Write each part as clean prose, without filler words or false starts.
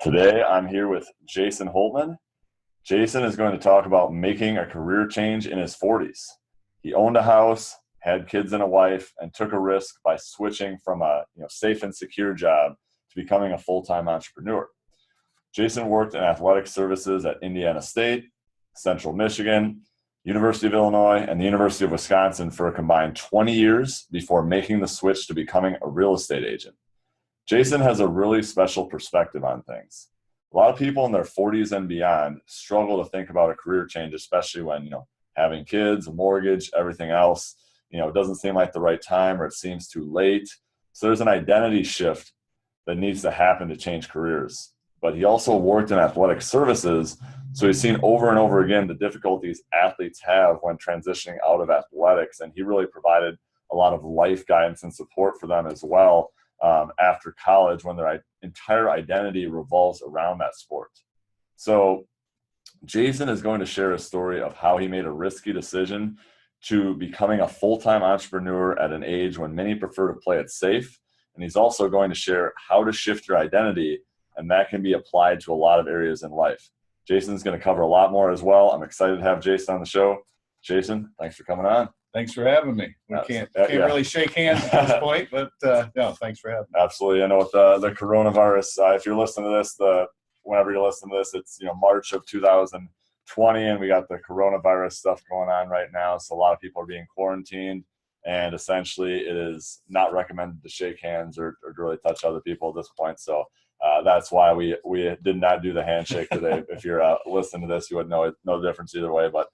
Today, I'm here with Jason Holtman. Jason is going to talk about making a career change in his 40s. He owned a house, had kids and a wife, and took a risk by switching from a safe and secure job to becoming a full-time entrepreneur. Jason worked in athletic services at Indiana State, Central Michigan, University of Illinois, and the University of Wisconsin for a combined 20 years before making the switch to becoming a real estate agent. Jason has a really special perspective on things. A lot of people in their 40s and beyond struggle to think about a career change, especially when, having kids, a mortgage, everything else, it doesn't seem like the right time or it seems too late. So there's an identity shift that needs to happen to change careers. But he also worked in athletic services, so he's seen over and over again the difficulties athletes have when transitioning out of athletics, and he really provided a lot of life guidance and support for them as well after college when their entire identity revolves around that sport. So Jason is going to share a story of how he made a risky decision to becoming a full-time entrepreneur at an age when many prefer to play it safe, and he's also going to share how to shift your identity, and that can be applied to a lot of areas in life. Jason's going to cover a lot more as well. I'm excited to have Jason on the show. Jason, thanks for coming on. Thanks for having me. We can't really shake hands at this point, but no, thanks for having me. Absolutely. I know with the coronavirus, if you're listening to this, whenever you're listening to this, it's March of 2020, and we got the coronavirus stuff going on right now. So a lot of people are being quarantined, and essentially it is not recommended to shake hands or to really touch other people at this point. So that's why we did not do the handshake today. If you're listening to this, you would know no difference either way. But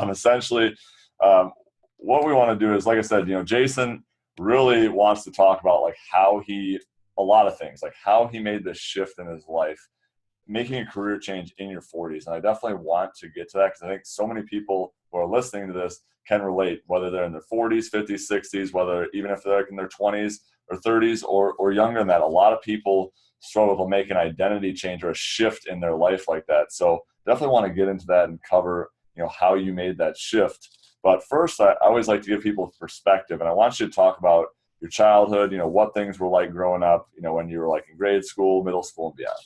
essentially, what we want to do is, like I said, Jason really wants to talk about how a lot of things, how he made this shift in his life, making a career change in your 40s. And I definitely want to get to that because I think so many people who are listening to this can relate, whether they're in their 40s, 50s, 60s, even if they're in their 20s or 30s or younger than that. A lot of people struggle to make an identity change or a shift in their life like that. So definitely want to get into that and cover, how you made that shift. But first, I always like to give people perspective, and I want you to talk about your childhood, what things were like growing up, when you were in grade school, middle school, and beyond.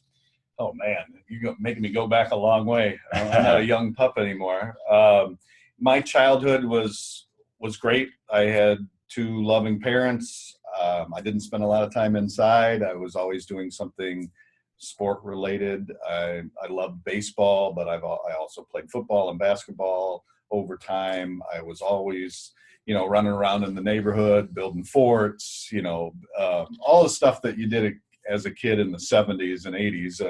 Oh, man, you're making me go back a long way. I'm not a young pup anymore. My childhood was great. I had two loving parents. I didn't spend a lot of time inside. I was always doing something sport related. I loved baseball, but I also played football and basketball over time. I was always, running around in the neighborhood, building forts, all the stuff that you did as a kid in the 70s and 80s.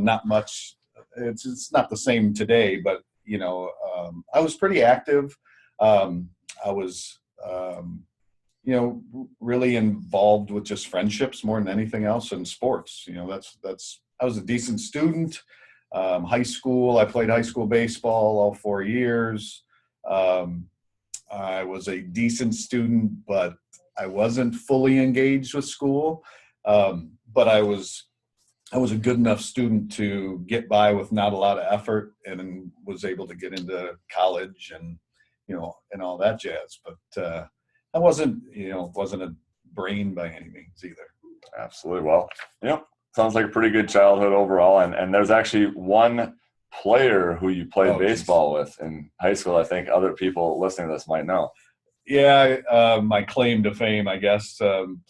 Not much. It's not the same today, but, I was pretty active. I was, really involved with just friendships more than anything else in sports. I was a decent student. High school, I played high school baseball all 4 years. I was a decent student, but I wasn't fully engaged with school. But I was a good enough student to get by with not a lot of effort, and was able to get into college and all that jazz. But I wasn't a brain by any means either. Absolutely. Well, sounds like a pretty good childhood overall. And there's actually one player who you played baseball with in high school. I think other people listening to this might know. Yeah, my claim to fame, I guess.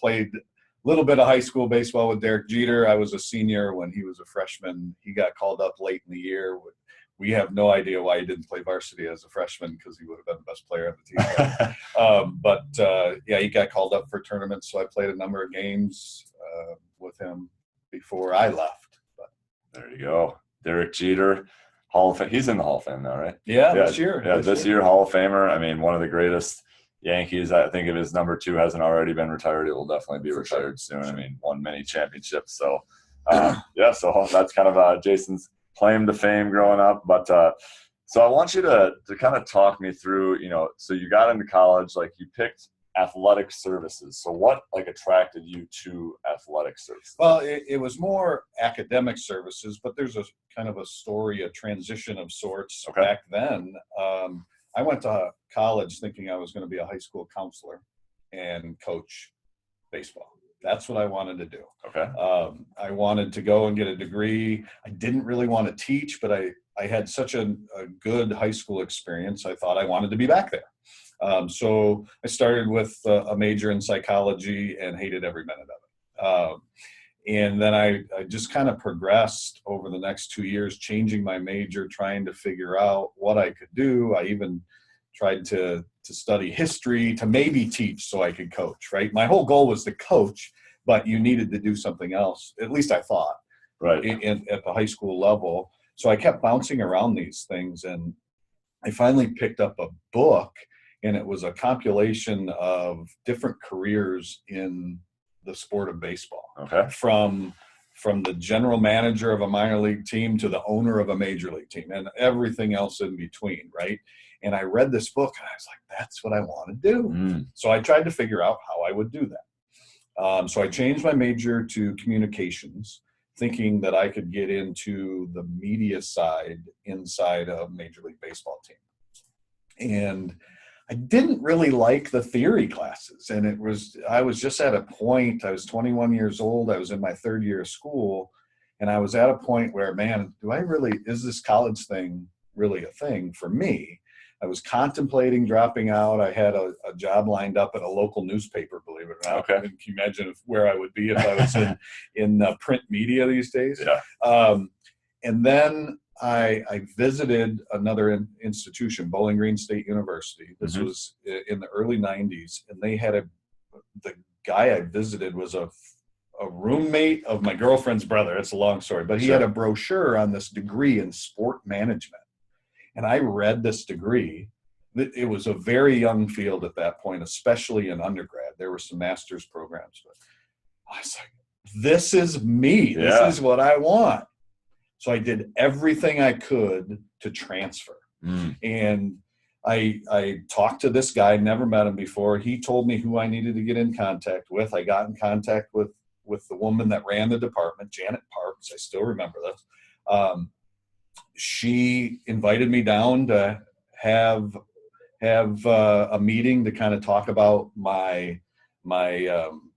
Played a little bit of high school baseball with Derek Jeter. I was a senior when he was a freshman. He got called up late in the year. We have no idea why he didn't play varsity as a freshman, because he would have been the best player on the team. Yeah, he got called up for tournaments, so I played a number of games with him before I left. But there you go. Derek Jeter, Hall of Fame. He's in the Hall of Fame now, right? Yeah, this year. Yeah, this year, Hall of Famer. I mean, one of the greatest Yankees. I think if his number 2 hasn't already been retired, it will definitely be retired soon. I mean, won many championships. So, so that's kind of Jason's claim to fame growing up. But so I want you to kind of talk me through, so you got into college, you picked athletic services. So what attracted you to athletic services? Well, it was more academic services, but there's a kind of a story, a transition of sorts. Okay. Back then. I went to college thinking I was going to be a high school counselor and coach baseball. That's what I wanted to do. Okay. I wanted to go and get a degree. I didn't really want to teach, but I had such a good high school experience. I thought I wanted to be back there. So I started with a major in psychology and hated every minute of it. And then I just kind of progressed over the next 2 years, changing my major, trying to figure out what I could do. I even tried to study history to maybe teach so I could coach, right? My whole goal was to coach, but you needed to do something else, at least I thought, Right. at the high school level. So I kept bouncing around these things, and I finally picked up a book, and it was a compilation of different careers in the sport of baseball. Okay. From the general manager of a minor league team to the owner of a major league team and everything else in between, right? And I read this book and I was like, that's what I want to do. So I tried to figure out how I would do that. So I changed my major to communications, thinking that I could get into the media side inside a Major League Baseball team. And I didn't really like the theory classes. And I was just at a point, I was 21 years old. I was in my third year of school. And I was at a point where, man, is this college thing really a thing for me? I was contemplating dropping out. I had a job lined up at a local newspaper, believe it or not. Okay. Can you imagine where I would be if I was in print media these days? Yeah. And then I visited another institution, Bowling Green State University. This was in the early 90s, and they had the guy I visited was a roommate of my girlfriend's brother. It's a long story, but he had a brochure on this degree in sport management. And I read this degree. It was a very young field at that point, especially in undergrad. There were some master's programs, but I was like, this is me. Yeah. This is what I want. So I did everything I could to transfer. And I talked to this guy, never met him before. He told me who I needed to get in contact with. I got in contact with the woman that ran the department, Janet Parks. I still remember this. She invited me down to have a meeting to kind of talk about my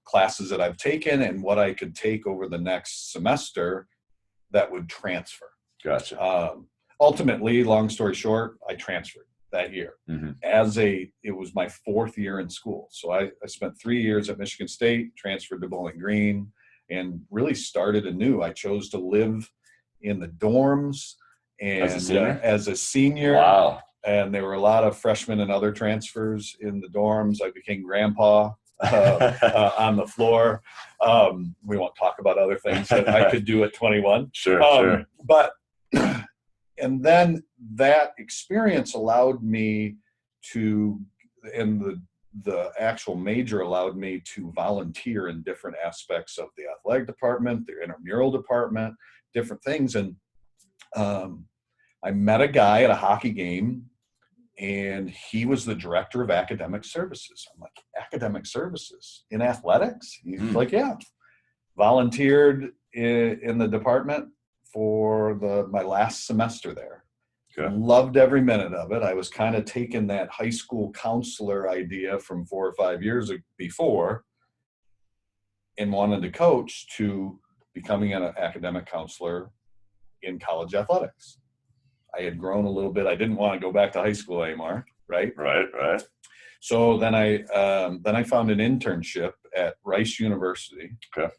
classes that I've taken and what I could take over the next semester that would transfer. Gotcha. Ultimately, long story short, I transferred that year. It was my fourth year in school. So I spent 3 years at Michigan State, transferred to Bowling Green, and really started anew. I chose to live in the dorms and as a senior. Wow. And there were a lot of freshmen and other transfers in the dorms. I became grandpa on the floor. We won't talk about other things that I could do at 21. Sure. But, and then that experience allowed me to, and the actual major allowed me to volunteer in different aspects of the athletic department, the intramural department, different things. And I met a guy at a hockey game, and he was the director of academic services. I'm like, academic services in athletics? He's like, yeah. Volunteered in the department for my last semester there. Okay. Loved every minute of it. I was kind of taking that high school counselor idea from 4 or 5 years before and wanted to coach to becoming an academic counselor in college athletics. I had grown a little bit. I didn't want to go back to high school anymore, right? Right. So then I found an internship at Rice University. Okay.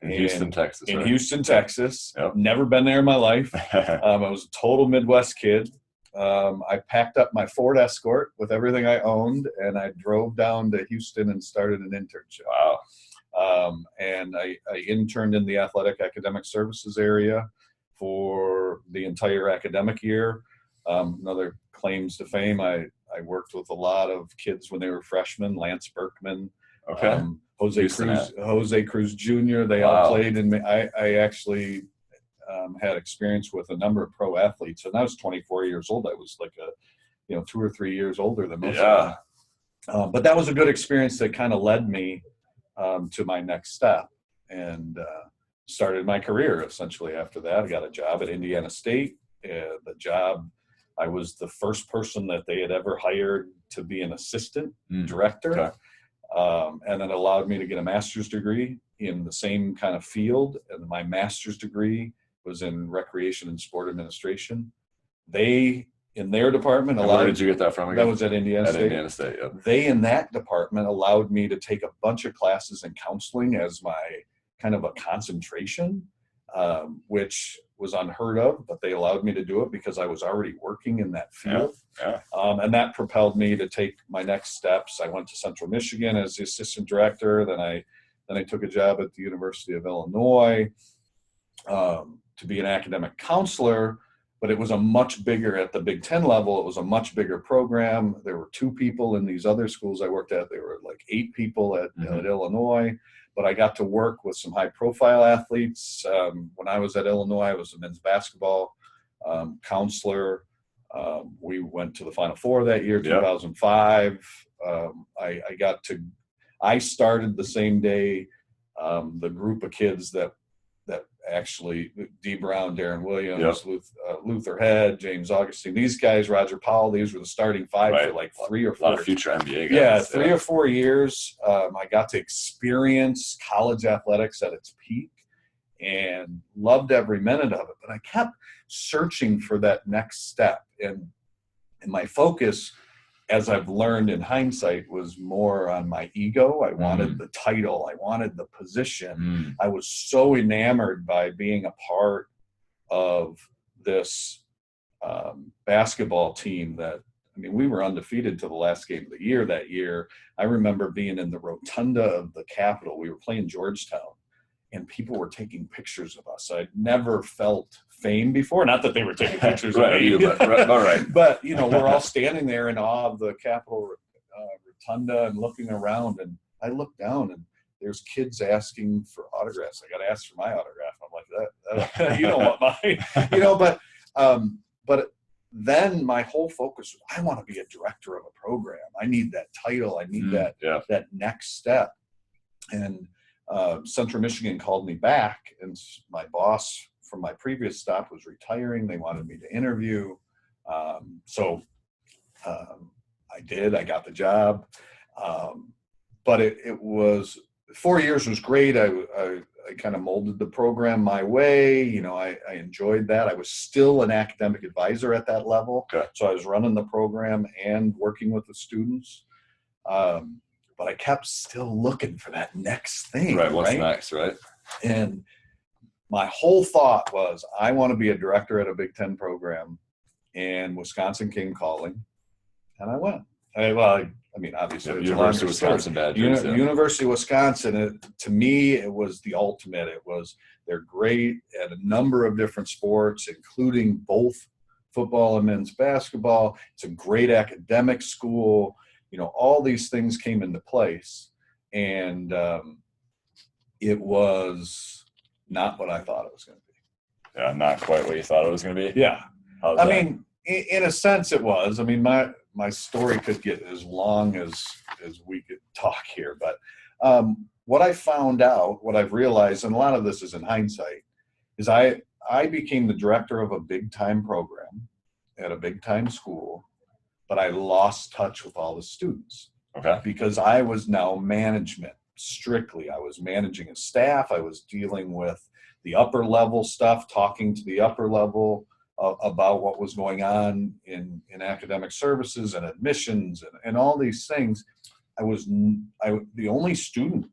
In Houston, Texas. In Houston, Texas. Yep. Never been there in my life. I was a total Midwest kid. I packed up my Ford Escort with everything I owned, and I drove down to Houston and started an internship. Wow. And I interned in the athletic academic services area for the entire academic year. Another claims to fame, I worked with a lot of kids when they were freshmen, Lance Berkman, okay. Jose Cruz Jr. They all played in me. I actually had experience with a number of pro athletes, and I was 24 years old. I was like 2 or 3 years older than most of them. But that was a good experience that kind of led me to my next step, and started my career essentially after that. I got a job at Indiana State. The job, I was the first person that they had ever hired to be an assistant director. And it allowed me to get a master's degree in the same kind of field. And my master's degree was in recreation and sport administration. They, in their department, allowed. Where did you get that from again? That was at Indiana State. At Indiana State, yep. They, in that department, allowed me to take a bunch of classes in counseling as my kind of a concentration, which was unheard of, but they allowed me to do it because I was already working in that field. Yeah. And that propelled me to take my next steps. I went to Central Michigan as the assistant director. Then I took a job at the University of Illinois to be an academic counselor, but it was a much bigger, at the Big Ten level, it was a much bigger program. There were 2 people in these other schools I worked at. There were like 8 people at Illinois, but I got to work with some high profile athletes. When I was at Illinois, I was a men's basketball counselor. We went to the Final Four that year, 2005. I started the same day the group of kids that actually, Dee Brown, Darren Williams, Luther Head, James Augustine, these guys, Roger Powell, these were the starting 5 for like 3 or 4. A lot of future NBA guys. Yeah, 3 or 4 years. I got to experience college athletics at its peak and loved every minute of it. But I kept searching for that next step. And my focus, as I've learned in hindsight, was more on my ego. I wanted the title. I wanted the position. I was so enamored by being a part of this basketball team that, I mean, we were undefeated to the last game of the year that year. I remember being in the rotunda of the Capitol. We were playing Georgetown, and people were taking pictures of us. I'd never felt fame before. Not that they were taking pictures of me. But, you know, we're all standing there in awe of the Capitol rotunda and looking around. And I look down, and there's kids asking for autographs. I got to ask for my autograph. I'm like, that you don't want mine. You know, but then my whole focus was, I want to be a director of a program. I need that title. I need that next step. And Central Michigan called me back, and my boss from my previous stop was retiring. They wanted me to interview. So I did. I got the job. But it was 4 years was great. I kind of molded the program my way. You know, I enjoyed that. I was still an academic advisor at that level. Okay. So I was running the program and working with the students. But I kept still looking for that next thing. Right. What's next, right? And my whole thought was, I want to be a director at a Big Ten program, and Wisconsin came calling, and I went. I mean, obviously, University of Wisconsin Badgers. University of Wisconsin, to me, it was the ultimate. They're great at a number of different sports, including both football and men's basketball. It's a great academic school. You know, all these things came into place, and it was not what I thought it was going to be. Yeah, not quite what you thought it was going to be. Yeah. I mean, in a sense it was. I mean, my story could get as long as we could talk here. But what I found out, what I've realized, and a lot of this is in hindsight, is I became the director of a big-time program at a big-time school, but I lost touch with all the students. Okay. Because I was now management strictly. I was managing a staff. I was dealing with the upper level stuff, talking to the upper level about what was going on in academic services and admissions and all these things. The only student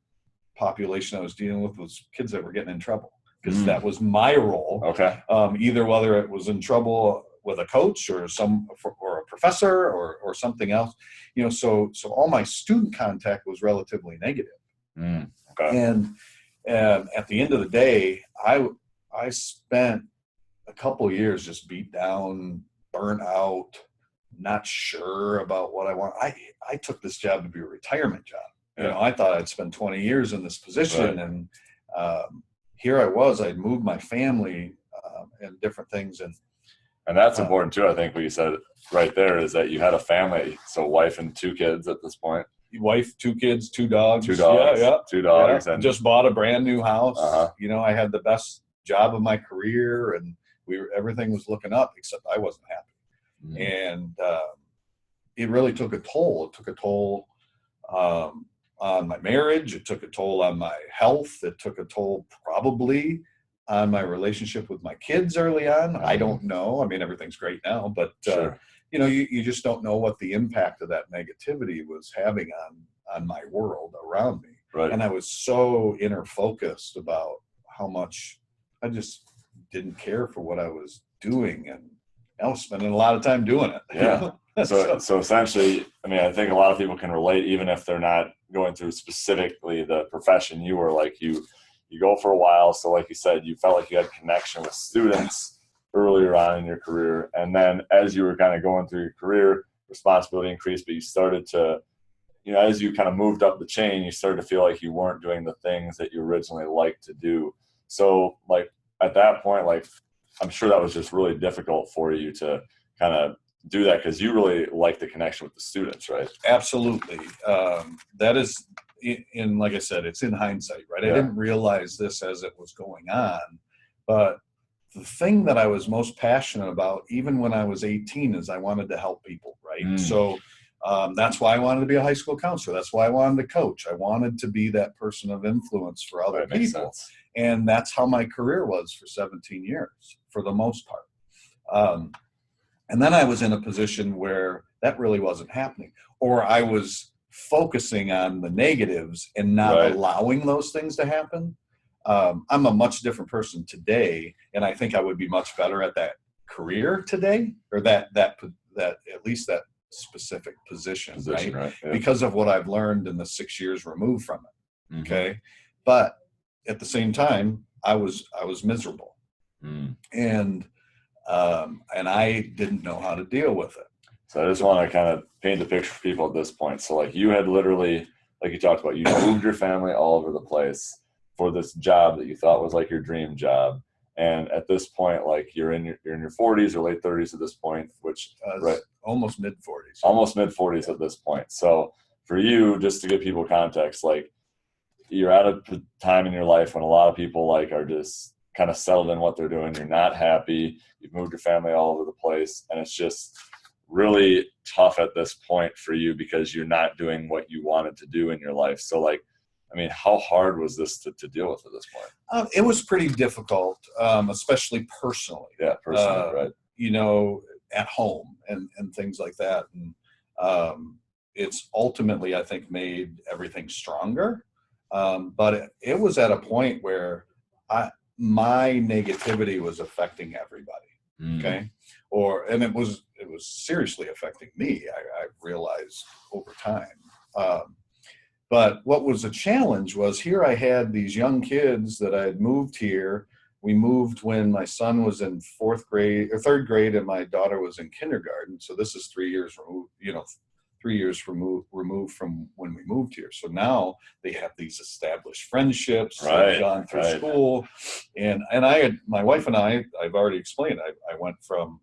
population I was dealing with was kids that were getting in trouble, because that was my role. Okay. Either whether it was in trouble with a coach or a professor or something else, you know, so all my student contact was relatively negative. Okay. And at the end of the day, I spent a couple years just beat down, burnt out, not sure about what I want. I took this job to be a retirement job. You know, I thought I'd spend 20 years in this position, and here I was. I'd moved my family and different things, and that's important too. I think what you said right there is that you had a family, so wife and 2 kids at this point. Wife, 2 kids, 2 dogs. 2 dogs. Yeah. 2 dogs. Yeah. And just bought a brand new house. Uh-huh. You know, I had the best job of my career, and everything was looking up, except I wasn't happy. And it really took a toll. It took a toll on my marriage. It took a toll on my health. It took a toll probably on my relationship with my kids early on. I don't know. I mean, everything's great now, but Sure. you just don't know what the impact of that negativity was having on my world around me. Right. And I was so inner focused about how much I just didn't care for what I was doing, and I was spending a lot of time doing it. Yeah. So essentially, I mean, I think a lot of people can relate, even if they're not going through specifically the profession you were. Like you go for a while. So like you said, you felt like you had connection with students earlier on in your career. And then as you were kind of going through your career, responsibility increased, but you started to, as you kind of moved up the chain, you started to feel like you weren't doing the things that you originally liked to do. So like at that point, like I'm sure that was just really difficult for you to kind of do that, because you really like the connection with the students, right? Absolutely. That is, in like I said, it's in hindsight, right? Yeah. I didn't realize this as it was going on, but the thing that I was most passionate about, even when I was 18, is I wanted to help people, right? So that's why I wanted to be a high school counselor. That's why I wanted to coach. I wanted to be that person of influence for other people. And that's how my career was for 17 years, for the most part. And then I was in a position where that really wasn't happening, or I was focusing on the negatives and not allowing those things to happen. I'm a much different person today, and I think I would be much better at that career today, or that at least that specific position, right? Yeah. Because of what I've learned in the 6 years removed from it. Okay. But at the same time, I was miserable. And I didn't know how to deal with it. So I just want to kind of paint the picture for people at this point. So like you had literally, like you talked about, you moved your family all over the place for this job that you thought was like your dream job. And at this point, like you're in your 40s or late 30s at this point, which almost mid 40s. Almost mid 40s at this point. So for you, just to give people context, like you're at a time in your life when a lot of people like are just kind of settled in what they're doing. You're not happy. You've moved your family all over the place, and it's just really tough at this point for you because you're not doing what you wanted to do in your life. So like, I mean, how hard was this to deal with at this point? It was pretty difficult, especially personally. Yeah, personally, right. At home and things like that. And it's ultimately, I think, made everything stronger. But it was at a point where my negativity was affecting everybody. Okay. And it was seriously affecting me. I realized over time. But what was a challenge was, here I had these young kids that I had moved here. We moved when my son was in third grade, and my daughter was in kindergarten. So this is 3 years removed, 3 years removed from when we moved here. So now they have these established friendships. They've gone through school. And my wife and I've already explained, I went from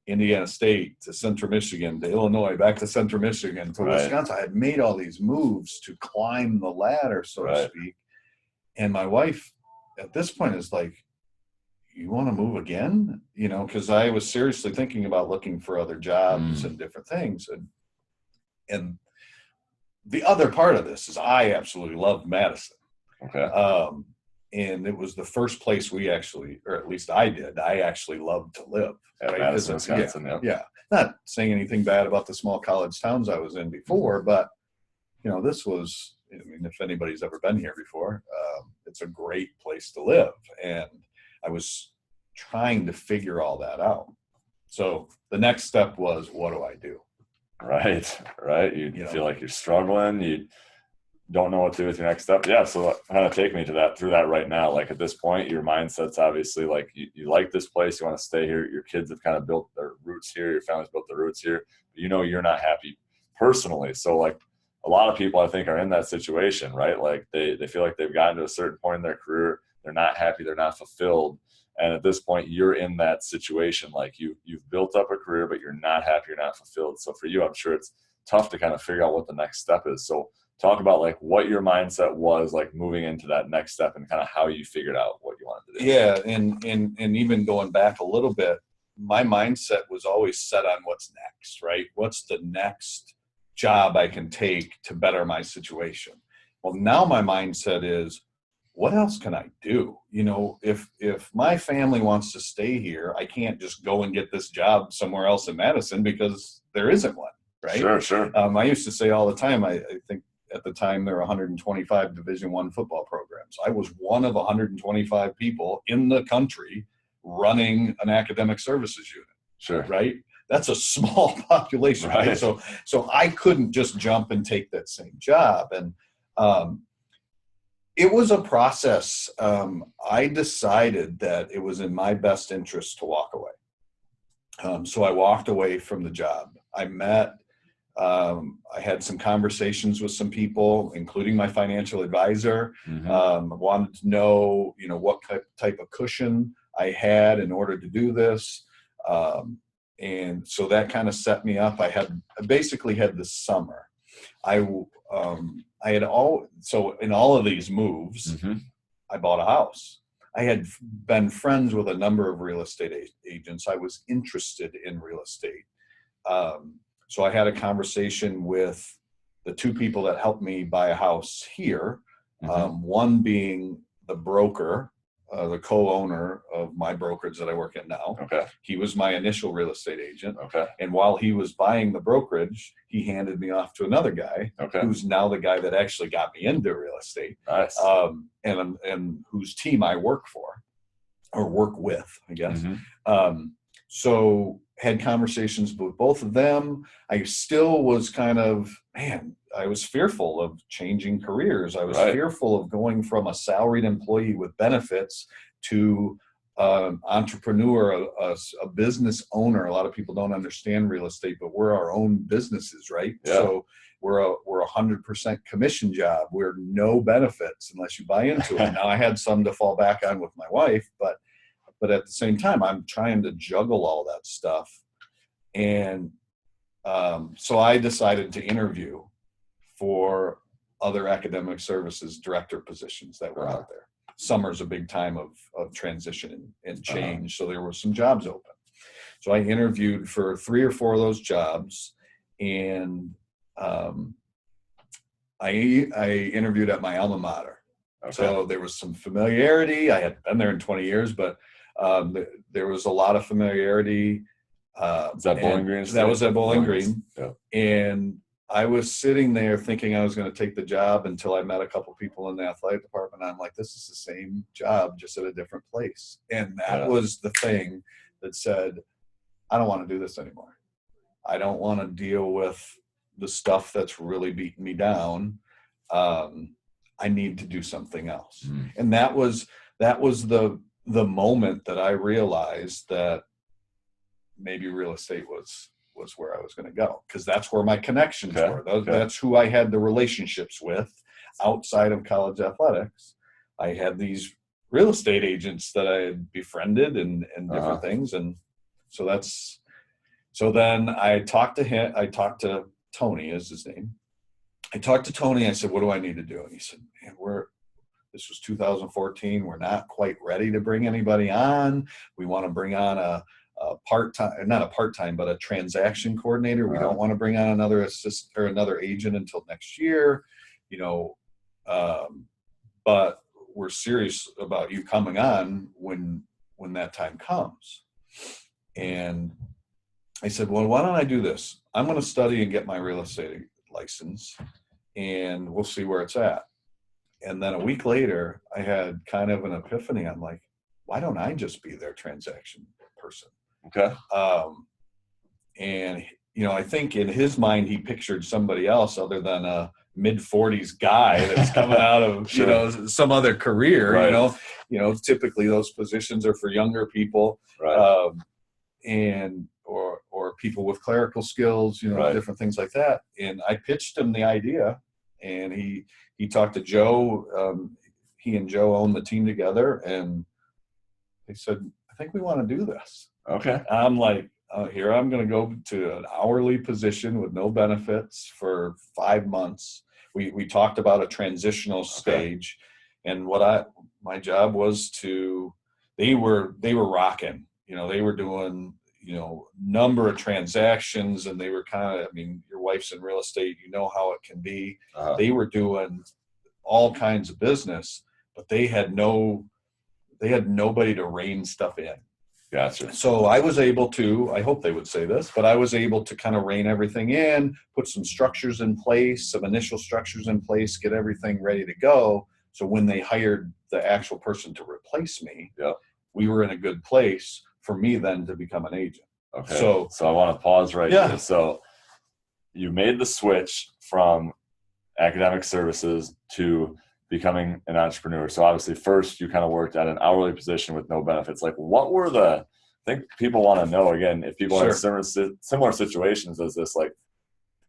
Indiana State to Central Michigan to Illinois, back to Central Michigan to Wisconsin. I had made all these moves to climb the ladder, so to speak. And my wife at this point is like, you want to move again? Because I was seriously thinking about looking for other jobs and different things. And the other part of this is I absolutely loved Madison. Okay. And it was the first place we actually, or at least I did, I actually loved to live. Madison, Wisconsin, yeah. Not saying anything bad about the small college towns I was in before, but, this was, if anybody's ever been here before, it's a great place to live. And I was trying to figure all that out. So the next step was, what do I do? Right. You feel like you're struggling. You don't know what to do with your next step. Yeah. So kind of take me through that right now. Like at this point, your mindset's obviously like you like this place. You want to stay here. Your kids have kind of built their roots here. Your family's built their roots here. But you're not happy personally. So like a lot of people I think are in that situation, right? Like they feel like they've gotten to a certain point in their career. They're not happy. They're not fulfilled. And at this point, you're in that situation. Like you've built up a career, but you're not happy. You're not fulfilled. So for you, I'm sure it's tough to kind of figure out what the next step is. So talk about like what your mindset was like moving into that next step and kind of how you figured out what you wanted to do. Yeah. And even going back a little bit, my mindset was always set on what's next, right? What's the next job I can take to better my situation. Well, now my mindset is, what else can I do? You know, if my family wants to stay here, I can't just go and get this job somewhere else in Madison because there isn't one, right? Sure. I used to say all the time, I think at the time there were 125 Division I football programs. I was one of 125 people in the country running an academic services unit. Sure. Right? That's a small population, right? So I couldn't just jump and take that same job. And it was a process. I decided that it was in my best interest to walk away. So I walked away from the job. I had some conversations with some people, including my financial advisor. Wanted to know, you know, what type of cushion I had in order to do this. And so that kind of set me up. I basically had this summer. So in all of these moves, I bought a house. I had been friends with a number of real estate agents. I was interested in real estate. So I had a conversation with the two people that helped me buy a house here. One being the broker, the co-owner of my brokerage that I work at now. Okay. He was my initial real estate agent. Okay. And while he was buying the brokerage, he handed me off to another guy, who's now the guy that actually got me into real estate. Nice. And whose team I work for, or work with, I guess. So had conversations with both of them. I still was I was fearful of changing careers. I was fearful of going from a salaried employee with benefits to entrepreneur, a business owner. A lot of people don't understand real estate, but we're our own businesses, right? Yeah. So we're a 100% commission job. We're no benefits unless you buy into it. Now I had some to fall back on with my wife, but at the same time, I'm trying to juggle all that stuff. And so I decided to interview for other academic services director positions that were out there. Summer's a big time of transition and change. So there were some jobs open. So I interviewed for 3 or 4 of those jobs. And I interviewed at my alma mater. Okay. So there was some familiarity. I had been there in 20 years, but there was a lot of familiarity. Is that Bowling Green? That was at Bowling Green. Yeah. And I was sitting there thinking I was going to take the job until I met a couple people in the athletic department. I'm like, this is the same job, just at a different place. And that was the thing that said, I don't want to do this anymore. I don't want to deal with the stuff that's really beating me down. I need to do something else. And that was the moment that I realized that maybe real estate was where I was going to go, because that's where my connections were. That's who I had the relationships with outside of college athletics. I had these real estate agents that I had befriended and different things. And so then I talked to Tony, is his name. I talked to Tony. I said, what do I need to do? And he said, man, this was 2014. We're not quite ready to bring anybody on. We want to bring on a part-time, not a part-time, but a transaction coordinator. We don't want to bring on another assistant or another agent until next year, but we're serious about you coming on when that time comes. And I said, well, why don't I do this? I'm going to study and get my real estate license, and we'll see where it's at. And then a week later, I had kind of an epiphany. I'm like, why don't I just be their transaction person? Okay. And, I think in his mind, he pictured somebody else other than a mid-40s guy that's coming out of, some other career, right. Typically those positions are for younger people, right. Or people with clerical skills, right. Different things like that. And I pitched him the idea, and he talked to Joe. He and Joe own the team together, and they said, I think we want to do this. Okay. I'm like, here I'm going to go to an hourly position with no benefits for 5 months. We talked about a transitional stage, and my job was they were rocking. They were doing number of transactions, and they were kind of, I mean, your wife's in real estate, you know how it can be. They were doing all kinds of business, but they had nobody to rein stuff in. Gotcha. So I was able to, I hope they would say this, but I was able to kind of rein everything in, put some structures in place, some initial structures in place, get everything ready to go. So when they hired the actual person to replace me, we were in a good place for me then to become an agent. Okay. So I want to pause right here. So you made the switch from academic services to becoming an entrepreneur. So obviously first you kind of worked at an hourly position with no benefits. Like what were I think people want to know, again, if people are in similar situations as this, like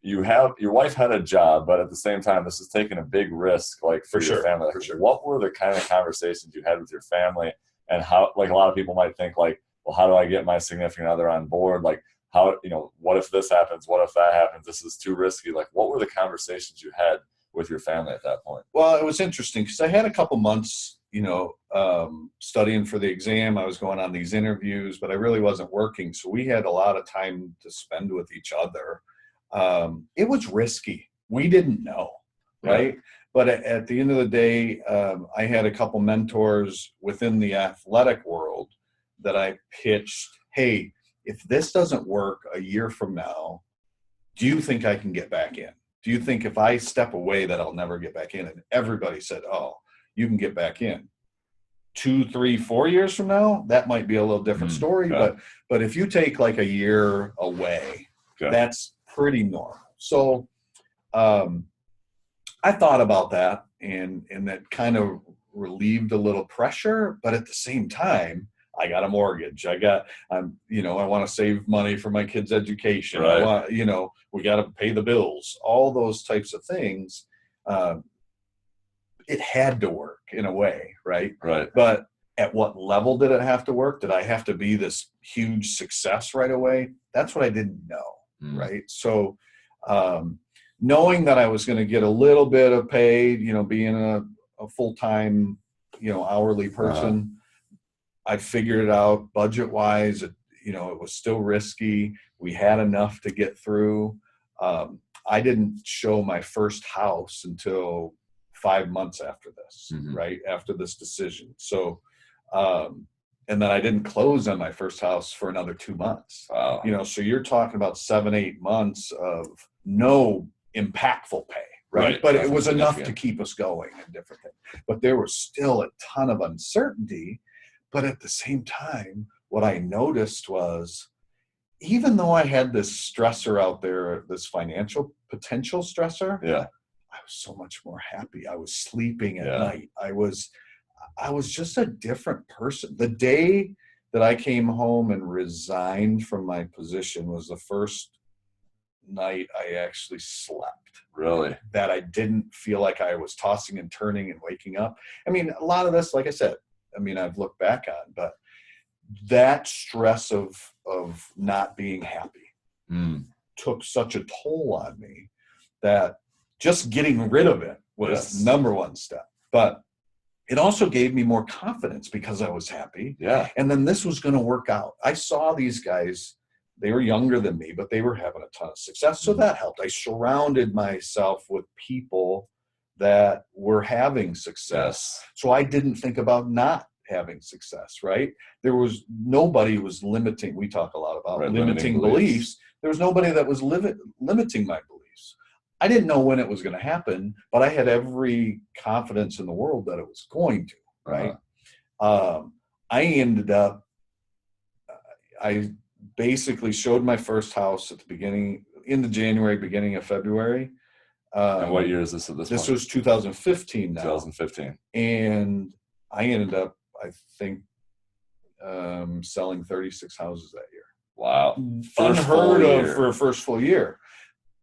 your wife had a job, but at the same time, this is taking a big risk, like for your family. Like, what were the kind of conversations you had with your family, and how, like a lot of people might think like, well, how do I get my significant other on board? Like how, what if this happens? What if that happens? This is too risky. Like what were the conversations you had with your family at that point? Well, it was interesting because I had a couple months, studying for the exam. I was going on these interviews, but I really wasn't working. So we had a lot of time to spend with each other. It was risky. We didn't know, right? But at the end of the day, I had a couple mentors within the athletic world that I pitched, hey, if this doesn't work a year from now, do you think I can get back in? Do you think if I step away that I'll never get back in? And everybody said, oh, you can get back in. 2, 3, 4 years from now, that might be a little different story. But if you take like a year away, that's pretty normal. So I thought about that, and that kind of relieved a little pressure. But at the same time, I got a mortgage. I want to save money for my kids' education. I want, we got to pay the bills, all those types of things. It had to work in a way, right? But at what level did it have to work? Did I have to be this huge success right away? That's what I didn't know, right? So knowing that I was going to get a little bit of pay, being a full-time, hourly person, I figured it out budget-wise. It was still risky. We had enough to get through. I didn't show my first house until 5 months after this, right? After this decision. So, and then I didn't close on my first house for another 2 months. Wow. So you're talking about 7, 8 months of no impactful pay, right? But it was enough to keep us going and different things. But there was still a ton of uncertainty. But at the same time, what I noticed was, even though I had this stressor out there, this financial potential stressor, I was so much more happy. I was sleeping at night. I was just a different person. The day that I came home and resigned from my position was the first night I actually slept. Really? That I didn't feel like I was tossing and turning and waking up. I mean, a lot of this, like I said, I've looked back on, but that stress of not being happy took such a toll on me that just getting rid of it was number one step. But it also gave me more confidence because I was happy. And then this was going to work out. I saw these guys, they were younger than me, but they were having a ton of success. So that helped. I surrounded myself with people that were having success. So I didn't think about not having success, right? Nobody was limiting. We talk a lot about limiting beliefs. There was nobody that was limiting my beliefs. I didn't know when it was going to happen, but I had every confidence in the world that it was going to, right? I ended up, I basically showed my first house at the beginning, into January, beginning of February. And what year is this at this point? This was 2015 now. 2015. And I ended up, I think, selling 36 houses that year. Wow. Unheard of for a first full year.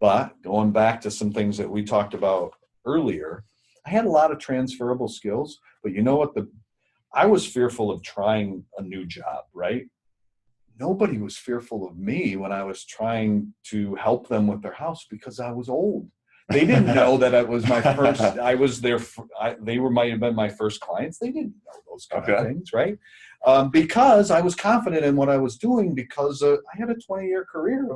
But going back to some things that we talked about earlier, I had a lot of transferable skills. But you know what? I was fearful of trying a new job, right? Nobody was fearful of me when I was trying to help them with their house because I was old. They didn't know that it was my first. I was their. They might have been my first clients. They didn't know those kind of things, right? Because I was confident in what I was doing because I had a 20-year career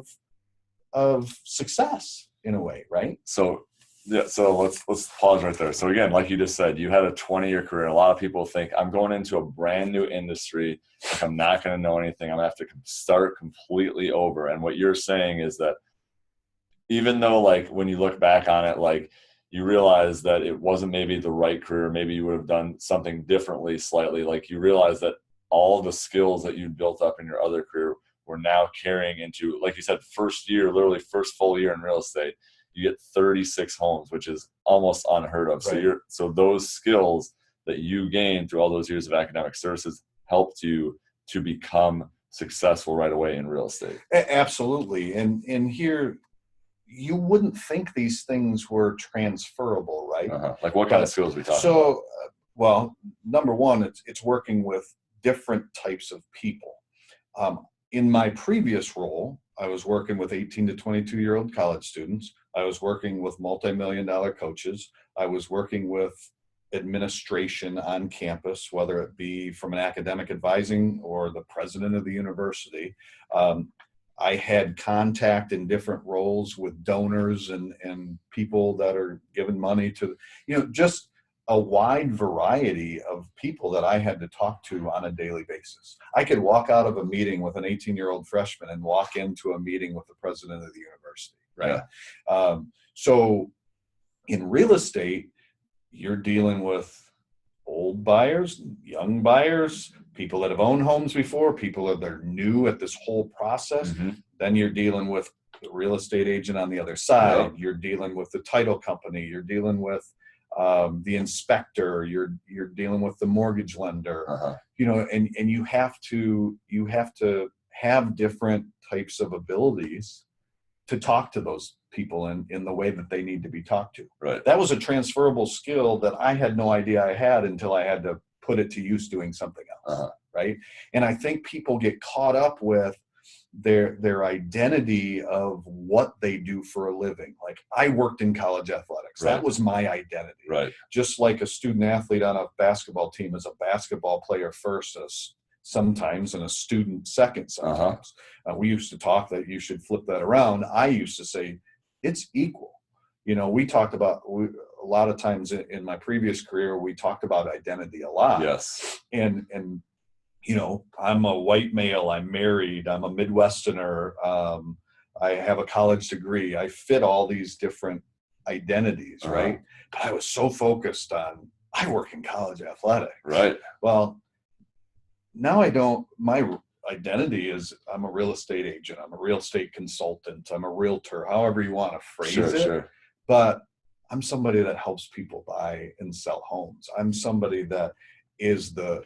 of success in a way, right? So let's pause right there. So again, like you just said, you had a 20-year career. A lot of people think I'm going into a brand new industry, like I'm not going to know anything. I'm going to have to start completely over. And what you're saying is that even though, like, when you look back on it, like, you realize that it wasn't maybe the right career, maybe you would have done something differently slightly, like, you realize that all the skills that you built up in your other career were now carrying into, like you said, first year, literally first full year in real estate, you get 36 homes, which is almost unheard of. Right. So those skills that you gained through all those years of academic services helped you to become successful right away in real estate. Absolutely. And here, you wouldn't think these things were transferable, right? Like what kind of skills we talking about? So, well, number one, it's working with different types of people. In my previous role, I was working with 18 to 22-year-old college students. I was working with multi-million-dollar coaches. I was working with administration on campus, whether it be from an academic advising or the president of the university. I had contact in different roles with donors and people that are giving money to, just a wide variety of people that I had to talk to on a daily basis. I could walk out of a meeting with an 18-year-old freshman and walk into a meeting with the president of the university, right? Yeah. So in real estate, you're dealing with old buyers, young buyers, people that have owned homes before, people that are new at this whole process. Mm-hmm. Then you're dealing with the real estate agent on the other side. Yep. You're dealing with the title company. You're dealing with the inspector. You're dealing with the mortgage lender. And you have to have different types of abilities to talk to those people in the way that they need to be talked to. Right. That was a transferable skill that I had no idea I had until I had to put it to use doing something else. Right. And I think people get caught up with their identity of what they do for a living. Like, I worked in college athletics. Right. That was my identity. Right. Just like a student athlete on a basketball team is a basketball player first, sometimes, and a student second sometimes. We used to talk that you should flip that around. I used to say it's equal. We talked about, a lot of times in my previous career, we talked about identity a lot. Yes. And I'm a white male, I'm married, I'm a Midwesterner, I have a college degree. I fit all these different identities, right? But I was so focused on, I work in college athletics. Right. Well, now I don't. My identity is I'm a real estate agent. I'm a real estate consultant. I'm a realtor, however you want to phrase it. Sure. But I'm somebody that helps people buy and sell homes. I'm somebody that is the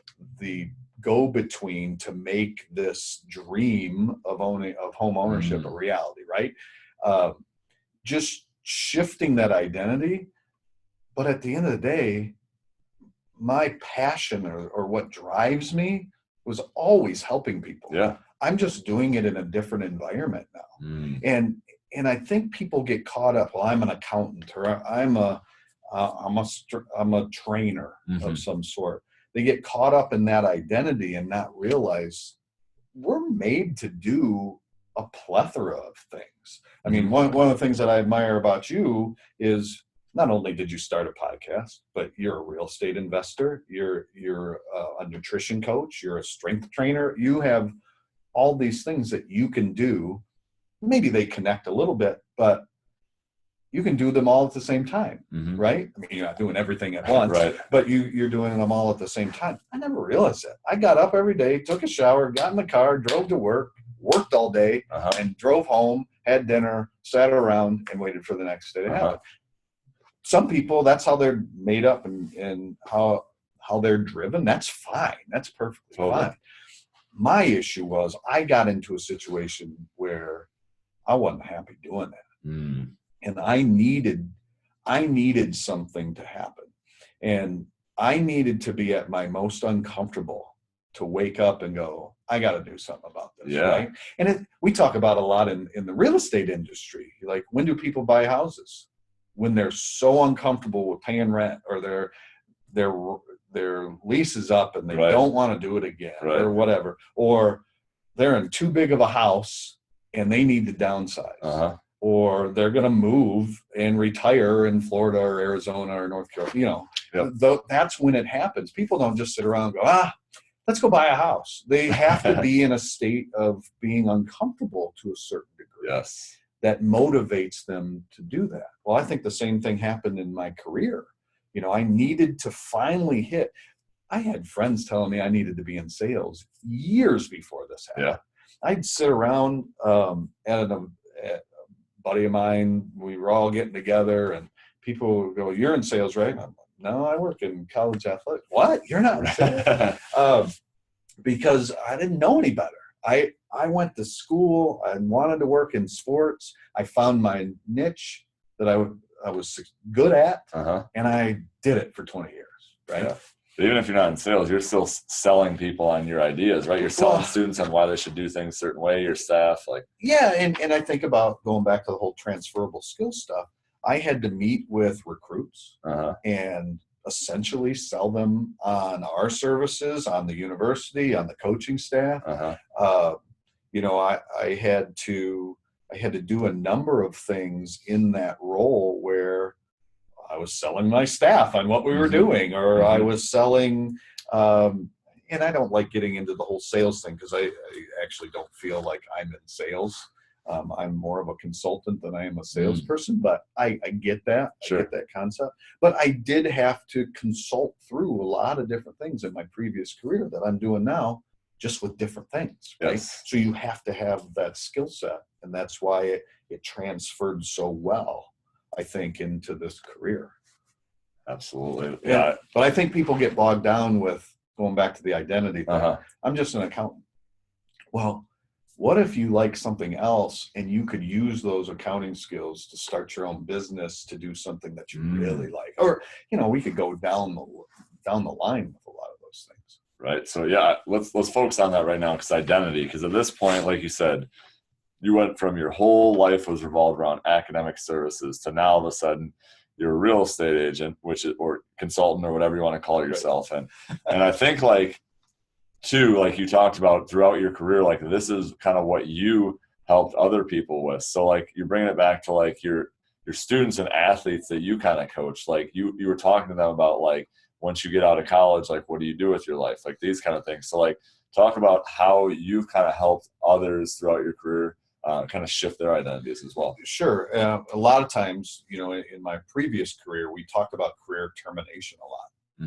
go-between to make this dream of home ownership a reality, right? Just shifting that identity. But at the end of the day, my passion or what drives me was always helping people. Yeah. I'm just doing it in a different environment now. And I think people get caught up, well, I'm an accountant, or I'm a trainer of some sort. They get caught up in that identity and not realize we're made to do a plethora of things. I mean, one of the things that I admire about you is not only did you start a podcast, but you're a real estate investor, you're a nutrition coach, you're a strength trainer. You have all these things that you can do. Maybe they connect a little bit, but you can do them all at the same time, right? I mean, you're not doing everything at once, right, but you're doing them all at the same time. I never realized that. I got up every day, took a shower, got in the car, drove to work, worked all day, and drove home, had dinner, sat around, and waited for the next day to happen. Some people, that's how they're made up and how they're driven. That's fine. That's perfectly fine. My issue was I got into a situation where I wasn't happy doing that. And I needed something to happen. And I needed to be at my most uncomfortable to wake up and go, I got to do something about this. Right? And we talk about a lot in the real estate industry. Like, when do people buy houses? when they're so uncomfortable with paying rent, or their lease is up and they don't want to do it again, or whatever, or they're in too big of a house and they need to downsize, or they're going to move and retire in Florida or Arizona or North Carolina, that's when it happens. People don't just sit around and go, let's go buy a house. They have to be in a state of being uncomfortable to a certain degree. Yes. That motivates them to do that. Well, I think the same thing happened in my career. I needed to finally hit. I had friends telling me I needed to be in sales years before this happened. Yeah. I'd sit around at a buddy of mine. We were all getting together, and people would go, "You're in sales, right?" I'm like, "No, I work in college athletics." "What? You're not in sales?" Because I didn't know any better. I went to school. I wanted to work in sports. I found my niche that I was good at, and I did it for 20 years, right? Yeah. But even if you're not in sales, you're still selling people on your ideas, right? You're selling students on why they should do things a certain way, your staff. And I think about going back to the whole transferable skill stuff. I had to meet with recruits and essentially sell them on our services, on the university, on the coaching staff. I had to do a number of things in that role where I was selling my staff on what we were doing, or I was selling, and I don't like getting into the whole sales thing because I actually don't feel like I'm in sales. I'm more of a consultant than I am a salesperson, but I get that. Sure. I get that concept. But I did have to consult through a lot of different things in my previous career that I'm doing now, just with different things, right? Yes. So you have to have that skill set, and that's why it transferred so well, I think, into this career. Absolutely. Yeah. But I think people get bogged down with going back to the identity thing. I'm just an accountant. Well, what if you like something else and you could use those accounting skills to start your own business, to do something that you really like? Or, we could go down the line with a lot of those things. Right. So let's focus on that right now, because at this point, like you said, you went from your whole life was revolved around academic services to now all of a sudden you're a real estate agent, or consultant, or whatever you want to call yourself. And I think too, like you talked about throughout your career, this is kind of what you helped other people with. So you're bringing it back to your students and athletes that you kind of coach. You were talking to them about once you get out of college, what do you do with your life? These kind of things. So talk about how you've kind of helped others throughout your career kind of shift their identities as well. Sure. A lot of times, in my previous career, we talked about career termination a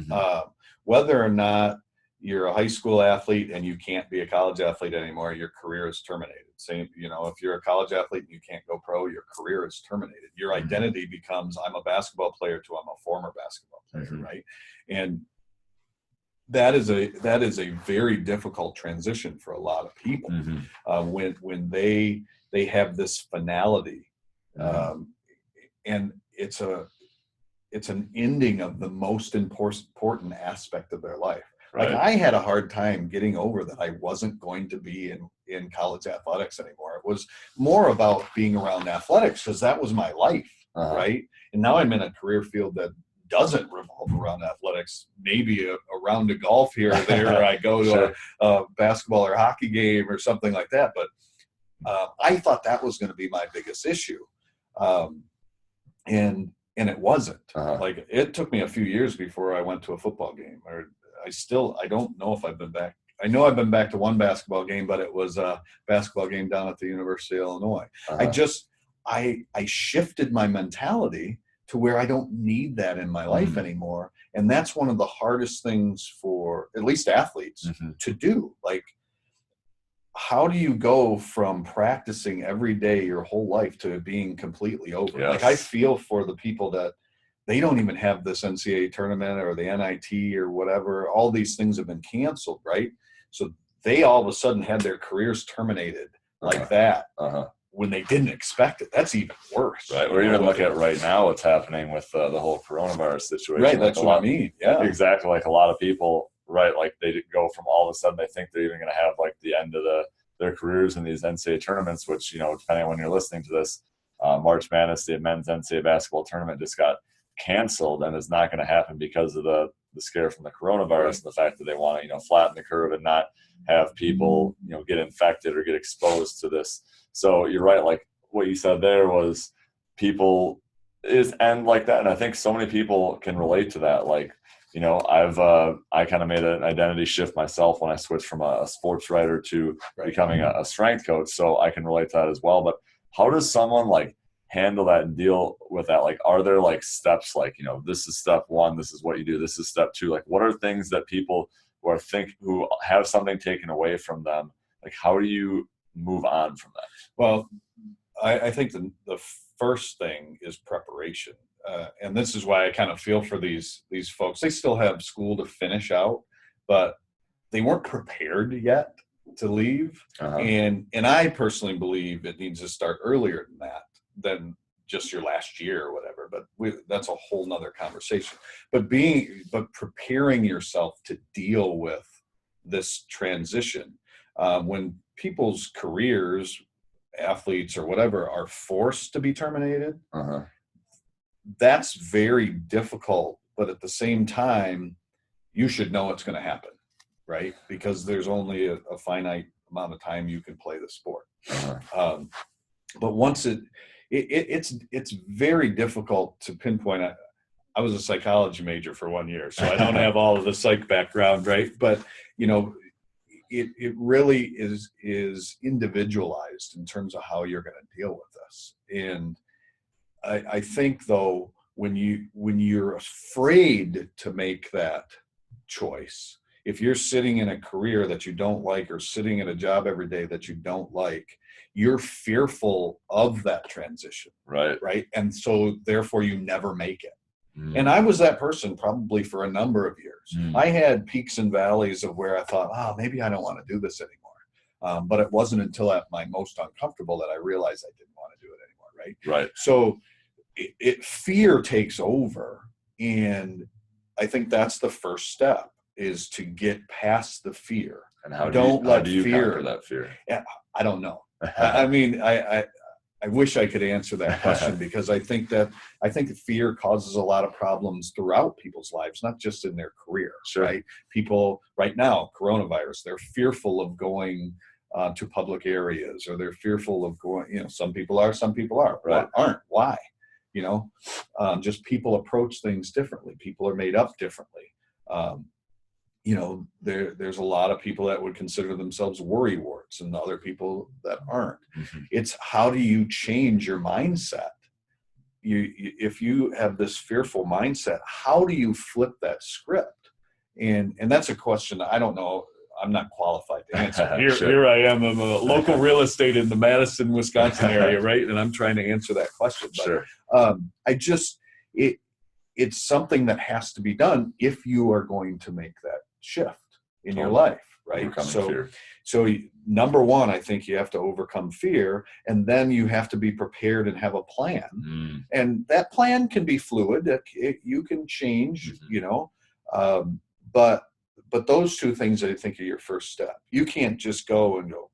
lot. Whether or not you're a high school athlete and you can't be a college athlete anymore, your career is terminated. Same, if you're a college athlete and you can't go pro, your career is terminated. Your identity becomes, I'm a basketball player, to I'm a former basketball player, right? And that is a very difficult transition for a lot of people when they have this finality, and it's an ending of the most important aspect of their life. Right. I had a hard time getting over that I wasn't going to be in college athletics anymore. It was more about being around athletics because that was my life, right? And now I'm in a career field that doesn't revolve around athletics. Maybe a round of golf here or there, or I go to a basketball or hockey game or something like that. But I thought that was going to be my biggest issue, and it wasn't. It took me a few years before I went to a football game, or I don't know if I've been back. I know I've been back to one basketball game, but it was a basketball game down at the University of Illinois. I shifted my mentality to where I don't need that in my life anymore. And that's one of the hardest things for at least athletes to do. How do you go from practicing every day your whole life to being completely over? Yes. I feel for the people that they don't even have this NCAA tournament or the NIT or whatever. All these things have been canceled, right? So they all of a sudden had their careers terminated that when they didn't expect it. That's even worse. Right. Or even look at right now what's happening with the whole coronavirus situation. Right. That's what I mean. Yeah. Exactly. A lot of people, right, they go from all of a sudden they think they're even going to have the end of their careers in these NCAA tournaments, which, depending on when you're listening to this, March Madness, the men's NCAA basketball tournament, just got canceled and is not going to happen because of the scare from the coronavirus and the fact that they want to, flatten the curve and not have people, get infected or get exposed to this. So you're right. Like what you said there was people is end like that. And I think so many people can relate to that. Like, I kind of made an identity shift myself when I switched from a sports writer to becoming a strength coach. So I can relate to that as well. But how does someone like handle that and deal with that? Like, are there like steps, like, this is step one, this is what you do, this is step two? Like, what are things that people who have something taken away from them, like, how do you move on from that? Well, I think the first thing is preparation. And this is why I kind of feel for these folks. They still have school to finish out, but they weren't prepared yet to leave. And I personally believe it needs to start earlier than just your last year or whatever. But that's a whole nother conversation. But preparing yourself to deal with this transition, when people's careers, athletes or whatever, are forced to be terminated, that's very difficult. But at the same time, you should know it's going to happen, right? Because there's only a finite amount of time you can play the sport. But once it's very difficult to pinpoint. I was a psychology major for 1 year, so I don't have all of the psych background, right? But it really is individualized in terms of how you're going to deal with this. And I think, though, when you're afraid to make that choice, if you're sitting in a career that you don't like or sitting in a job every day that you don't like, you're fearful of that transition. Right. And so therefore you never make it. And I was that person probably for a number of years. I had peaks and valleys of where I thought, maybe I don't want to do this anymore. But it wasn't until at my most uncomfortable that I realized I didn't want to do it anymore. Right. So fear takes over. And I think that's the first step, is to get past the fear. And how do you conquer that fear? I don't know. I mean, I wish I could answer that question, because I think fear causes a lot of problems throughout people's lives, not just in their career. Sure. Right? People right now, coronavirus, they're fearful of going to public areas, or they're fearful of going. Some people are, some people aren't. Right. Why? Just people approach things differently. People are made up differently. There's a lot of people that would consider themselves worry warts, and other people that aren't. It's how do you change your mindset? If you have this fearful mindset, how do you flip that script? And that's a question I don't know. I'm not qualified to answer. Here I am. I'm a local real estate in the Madison, Wisconsin area, right? And I'm trying to answer that question. But, sure. It's something that has to be done if you are going to make that shift in your life, right? So number one, I think you have to overcome fear, and then you have to be prepared and have a plan. And that plan can be fluid. You can change, but those two things, I think, are your first step. You can't just go and go,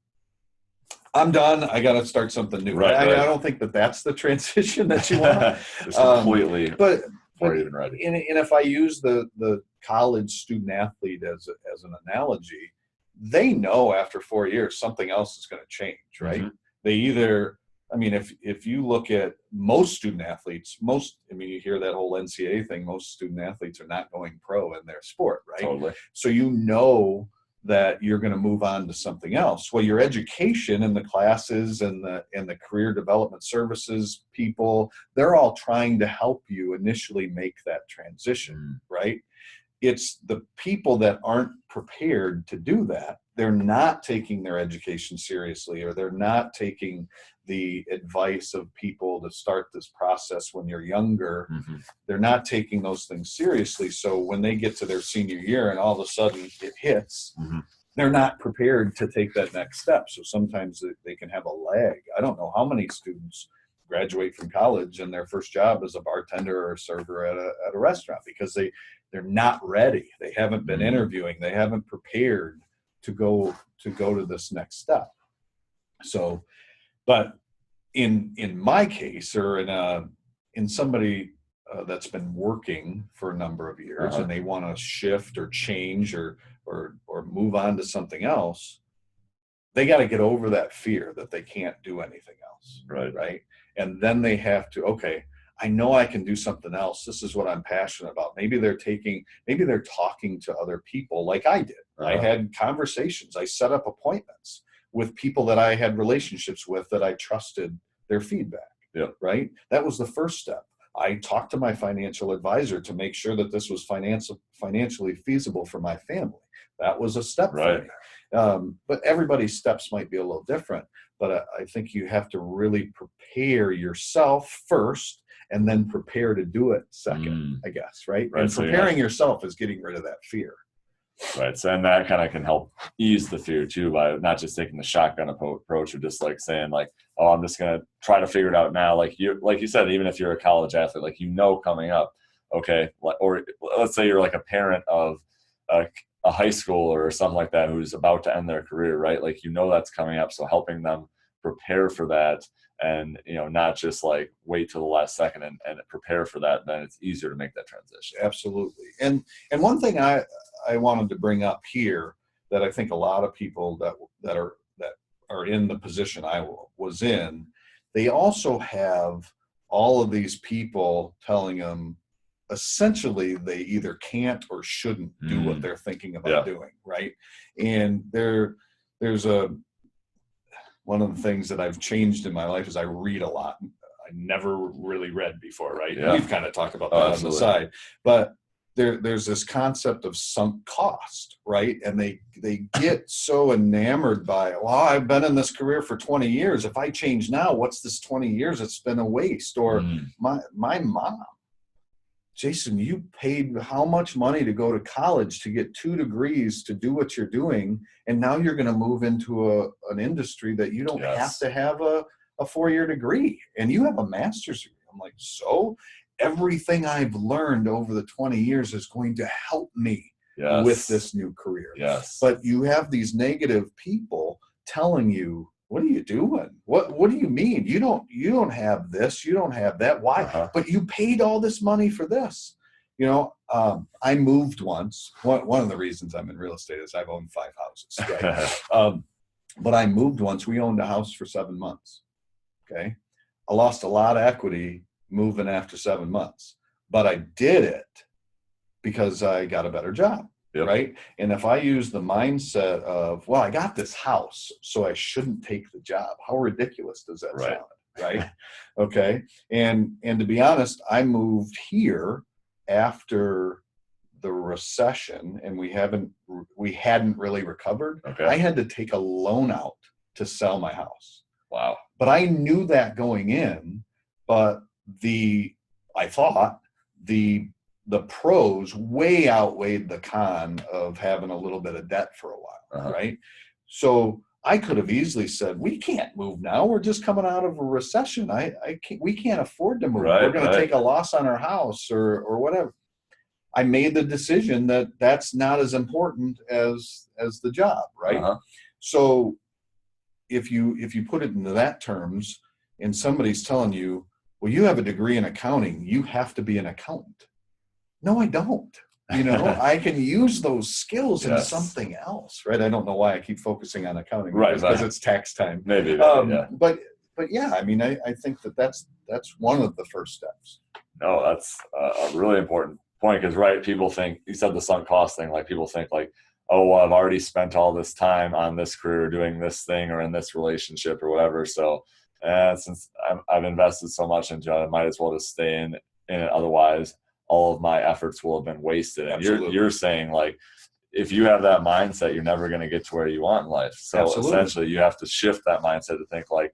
I'm done, I got to start something new. Right. I don't think that's the transition that you want. It's completely but even ready. And if I use the college student athlete as an analogy, they know after 4 years something else is going to change, right? They either, if you look at most student athletes, you hear that whole NCAA thing, most student athletes are not going pro in their sport, right? Totally. So that you're going to move on to something else. Well, your education and the classes and the career development services people, they're all trying to help you initially make that transition, right? It's the people that aren't prepared to do that. They're not taking their education seriously, or they're not taking the advice of people to start this process when you're younger. They're not taking those things seriously. So when they get to their senior year and all of a sudden it hits, they're not prepared to take that next step. So sometimes they can have a lag. I don't know how many students graduate from college and their first job is a bartender or a server at a restaurant, because they're not ready. They haven't been interviewing. They haven't prepared to go to this next step. So, but in my case, or in somebody that's been working for a number of years, and they want to shift or change or move on to something else, they got to get over that fear that they can't do anything else. Right. And then they have to, okay, I know I can do something else. This is what I'm passionate about. Maybe they're talking to other people like I did. I had conversations. I set up appointments with people that I had relationships with that I trusted their feedback. Yeah. Right. That was the first step. I talked to my financial advisor to make sure that this was financially feasible for my family. That was a step for me. But everybody's steps might be a little different. But I think you have to really prepare yourself first, and then prepare to do it second, I guess, right? And so preparing yourself is getting rid of that fear. Right. So, and that kind of can help ease the fear too, by not just taking the shotgun approach, or just like saying like, oh, I'm just going to try to figure it out now. Like you said, even if you're a college athlete, like, coming up, okay. Or let's say you're like a parent of a high schooler or something like that, who's about to end their career, right? Like, that's coming up. So helping them prepare for that, and not just like wait till the last second and prepare for that, then it's easier to make that transition. Absolutely. And one thing I wanted to bring up here, that I think a lot of people that are in the position I was in, they also have all of these people telling them essentially they either can't or shouldn't do what they're thinking about doing, right? And there's one of the things that I've changed in my life is I read a lot. I never really read before, right? Yeah. We've kind of talked about that on the side. But there's this concept of sunk cost, right? And they get so enamored by, well, I've been in this career for 20 years. If I change now, what's this 20 years? It's been a waste. Or my mom, Jason, you paid how much money to go to college to get 2 degrees to do what you're doing, and now you're going to move into an industry that you don't have to have a 4-year degree, and you have a master's degree. I'm like, so everything I've learned over the 20 years is going to help me with this new career. Yes. But you have these negative people telling you, what are you doing? What do you mean? You don't have this, you don't have that. Why? But you paid all this money for this. I moved once. One of the reasons I'm in real estate is I've owned 5 houses. Right? But I moved once. We owned a house for 7 months. Okay. I lost a lot of equity moving after 7 months, but I did it because I got a better job. Yep. Right. And if I use the mindset of, well, I got this house, so I shouldn't take the job. How ridiculous does that sound? Right. Okay. And to be honest, I moved here after the recession, and we hadn't really recovered. Okay. I had to take a loan out to sell my house. Wow. But I knew that going in, but I thought the pros way outweighed the con of having a little bit of debt for a while, right? So I could have easily said, we can't move now. We're just coming out of a recession. We can't afford to move. We're going to take a loss on our house or whatever. I made the decision that that's not as important as the job, right? So if you put it into that terms, and somebody's telling you, well, you have a degree in accounting, you have to be an accountant. No, I don't. I can use those skills in something else, right? I don't know why I keep focusing on accounting, right? Because it's tax time. Maybe. But yeah, I mean, I think that's one of the first steps. No, that's a really important point, because people think, you said the sunk cost thing, like people think like, oh, well, I've already spent all this time on this career doing this thing or in this relationship or whatever. So since I've invested so much into it, I might as well just stay in it. Otherwise, all of my efforts will have been wasted. And you're saying, like, if you have that mindset, you're never going to get to where you want in life. So essentially you have to shift that mindset to think like,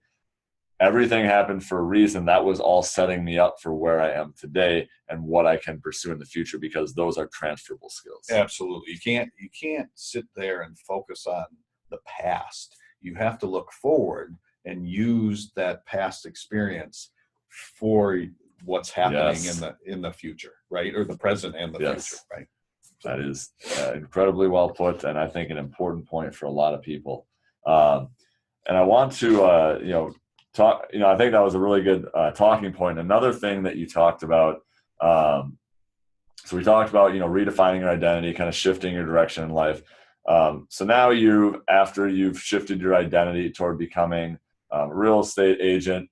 everything happened for a reason. That was all setting me up for where I am today and what I can pursue in the future, because those are transferable skills. Absolutely. You can't sit there and focus on the past. You have to look forward and use that past experience for what's happening in the future, right? Or the present and the future, right? So that is incredibly well put, and I think an important point for a lot of people. And I want to, I think that was a really good talking point. Another thing that you talked about, so we talked about, redefining your identity, kind of shifting your direction in life. So now after you've shifted your identity toward becoming a real estate agent,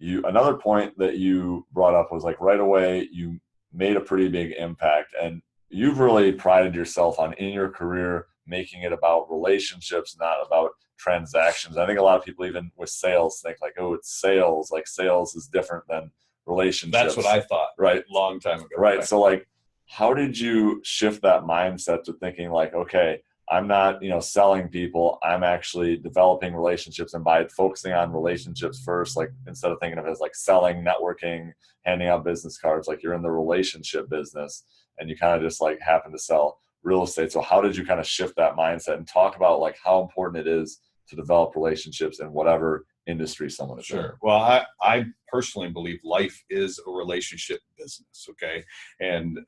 another point that you brought up was like right away, you made a pretty big impact, and you've really prided yourself on in your career, making it about relationships, not about transactions. I think a lot of people, even with sales, think like, oh, it's sales. Like sales is different than relationships. That's what I thought, right? Long time ago. Right. So like, how did you shift that mindset to thinking like, okay, I'm not, selling people, I'm actually developing relationships, and by focusing on relationships first, like instead of thinking of it as like selling, networking, handing out business cards, like you're in the relationship business and you kind of just like happen to sell real estate. So how did you kind of shift that mindset and talk about like how important it is to develop relationships in whatever industry someone is in? Sure. Well, I personally believe life is a relationship business. Okay. And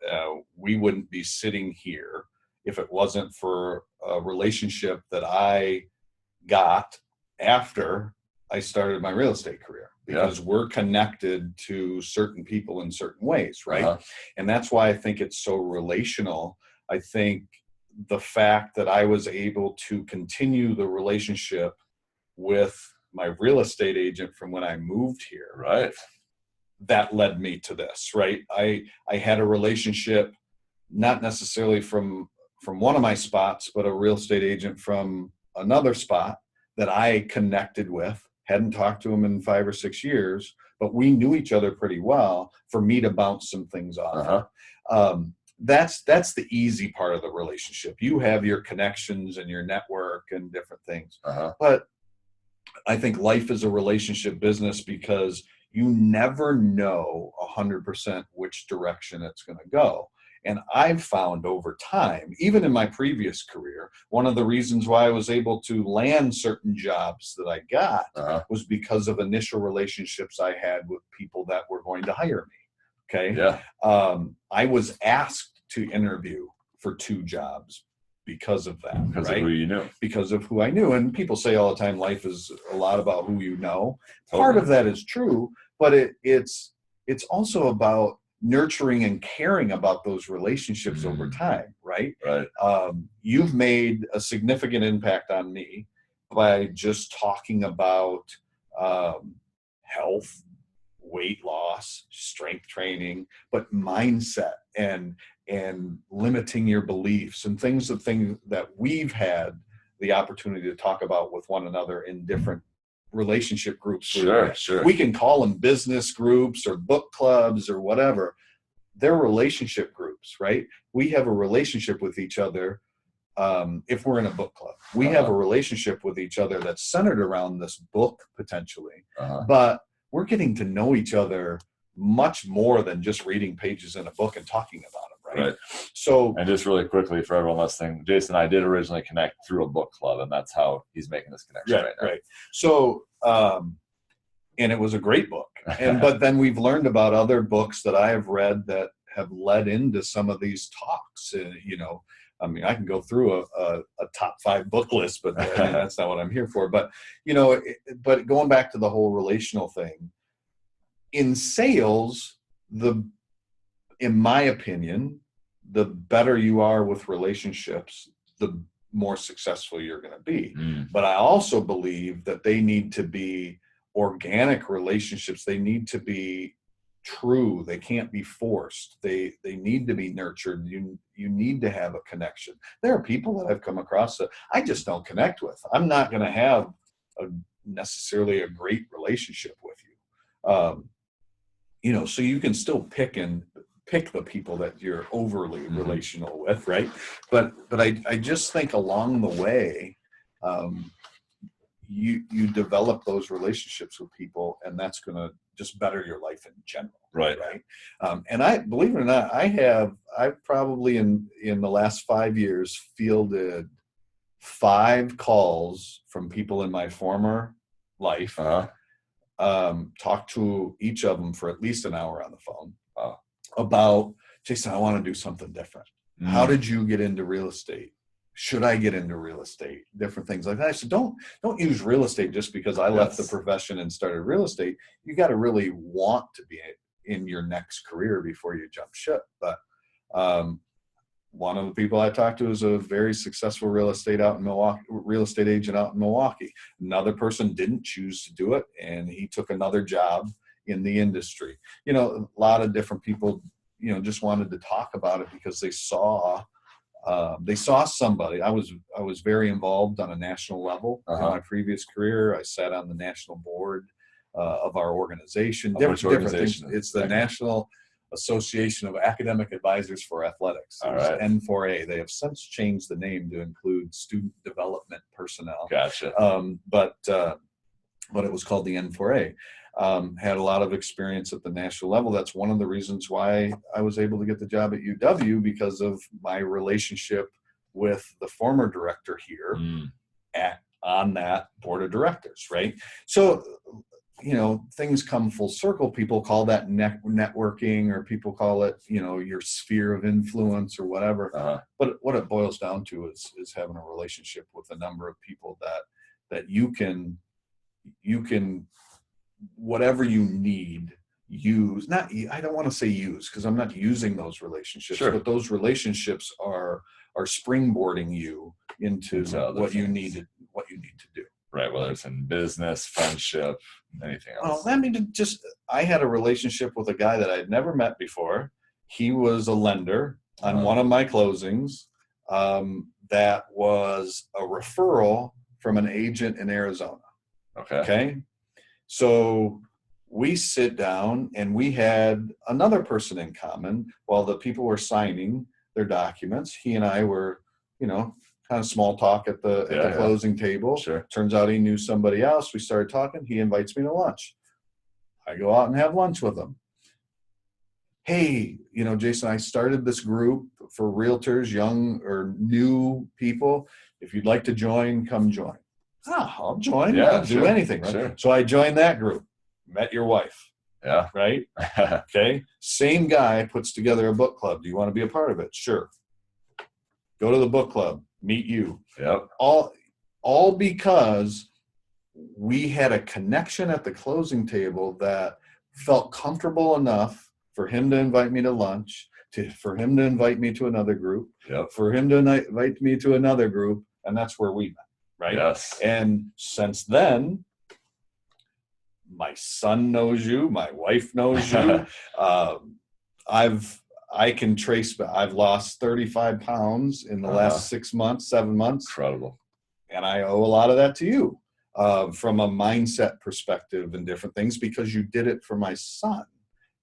we wouldn't be sitting here if it wasn't for a relationship that I got after I started my real estate career, because we're connected to certain people in certain ways, right? And that's why I think it's so relational. I think the fact that I was able to continue the relationship with my real estate agent from when I moved here, right, that led me to this, right? I had a relationship, not necessarily from one of my spots, but a real estate agent from another spot that I connected with. Hadn't talked to him in 5 or 6 years, but we knew each other pretty well for me to bounce some things off. That's the easy part of the relationship. You have your connections and your network and different things. But I think life is a relationship business because you never know 100% which direction it's going to go. And I've found over time, even in my previous career, one of the reasons why I was able to land certain jobs that I got was because of initial relationships I had with people that were going to hire me. Okay. Yeah. I was asked to interview for 2 jobs because of that. Because right? of who you knew. Because of who I knew. And people say all the time, life is a lot about who you know. Part of that is true, but it's also about nurturing and caring about those relationships over time, right? Right. You've made a significant impact on me by just talking about health, weight loss, strength training, but mindset and limiting your beliefs and things that we've had the opportunity to talk about with one another in different relationship groups. Sure. We can call them business groups or book clubs or whatever. They're relationship groups, right? We have a relationship with each other. If we're in a book club, we have a relationship with each other that's centered around this book potentially, but we're getting to know each other much more than just reading pages in a book and talking about them, right? So, and just really quickly for everyone listening, Jason and I did originally connect through a book club, and that's how he's making this connection right now. Right. So, and it was a great book. But then we've learned about other books that I have read that have led into some of these talks. I mean, I can go through a top 5 book list, but that's not what I'm here for. But, but going back to the whole relational thing, in sales, in my opinion, the better you are with relationships, the more successful you're going to be. But I also believe that they need to be organic relationships. They need to be true. They can't be forced. They need to be nurtured. You need to have a connection. There are people that I've come across that I just don't connect with. I'm not going to have necessarily a great relationship with you. So you can still pick the people that you're overly relational with, right? But I just think along the way, you develop those relationships with people, and that's going to just better your life in general. Right. And I, believe it or not, I've probably in the last 5 years fielded 5 calls from people in my former life. Talked to each of them for at least an hour on the phone about, Jason, I want to do something different. How did you get into real estate? should I get into real estate? Different things like that. So don't use real estate just because I left the profession and started real estate. You got to really want to be in your next career before you jump ship. But one of the people I talked to is a very successful real estate agent out in Milwaukee. Another person didn't choose to do it, and he took another job in the industry. You know, a lot of different people, you know, just wanted to talk about it because they saw somebody. I was very involved on a national level in my previous career. I sat on the national board of our organization. Which organization? Things. It's the National Association of Academic Advisors for Athletics. All right. N4A. They have since changed the name to include student development personnel. Gotcha. But it was called the N4A. Had a lot of experience at the national level. That's one of the reasons why I was able to get the job at UW, because of my relationship with the former director here on that board of directors, right? So, you know, things come full circle. People call that networking, or people call it, you know, your sphere of influence or whatever. But what it boils down to is having a relationship with a number of people that you can whatever you need, use. I don't want to say use, because I'm not using those relationships, but those relationships are springboarding you into what you need to do. Right, whether it's in business, friendship, anything else. Well, I mean, I had a relationship with a guy that I'd never met before. He was a lender on one of my closings. That was a referral from an agent in Arizona. Okay. So we sit down, and we had another person in common. While the people were signing their documents, he and I were, you know, kind of small talk at the closing table. Sure. Turns out he knew somebody else. We started talking. He invites me to lunch. I go out and have lunch with him. Hey, you know, Jason, I started this group for realtors, young or new people. If you'd like to join, come join. I'll join. Yeah, I'll do anything. Right? Sure. So I joined that group. Met your wife. Yeah. Right? Okay. Same guy puts together a book club. Do you want to be a part of it? Sure. Go to the book club. Meet you. Yep. All because we had a connection at the closing table that felt comfortable enough for him to invite me to lunch, for him to invite me to another group, for him to invite me to another group, and that's where we met. Right? Yes. And since then, my son knows you, my wife knows you. I've lost 35 pounds in the last 7 months. Incredible. And I owe a lot of that to you, from a mindset perspective and different things, because you did it for my son,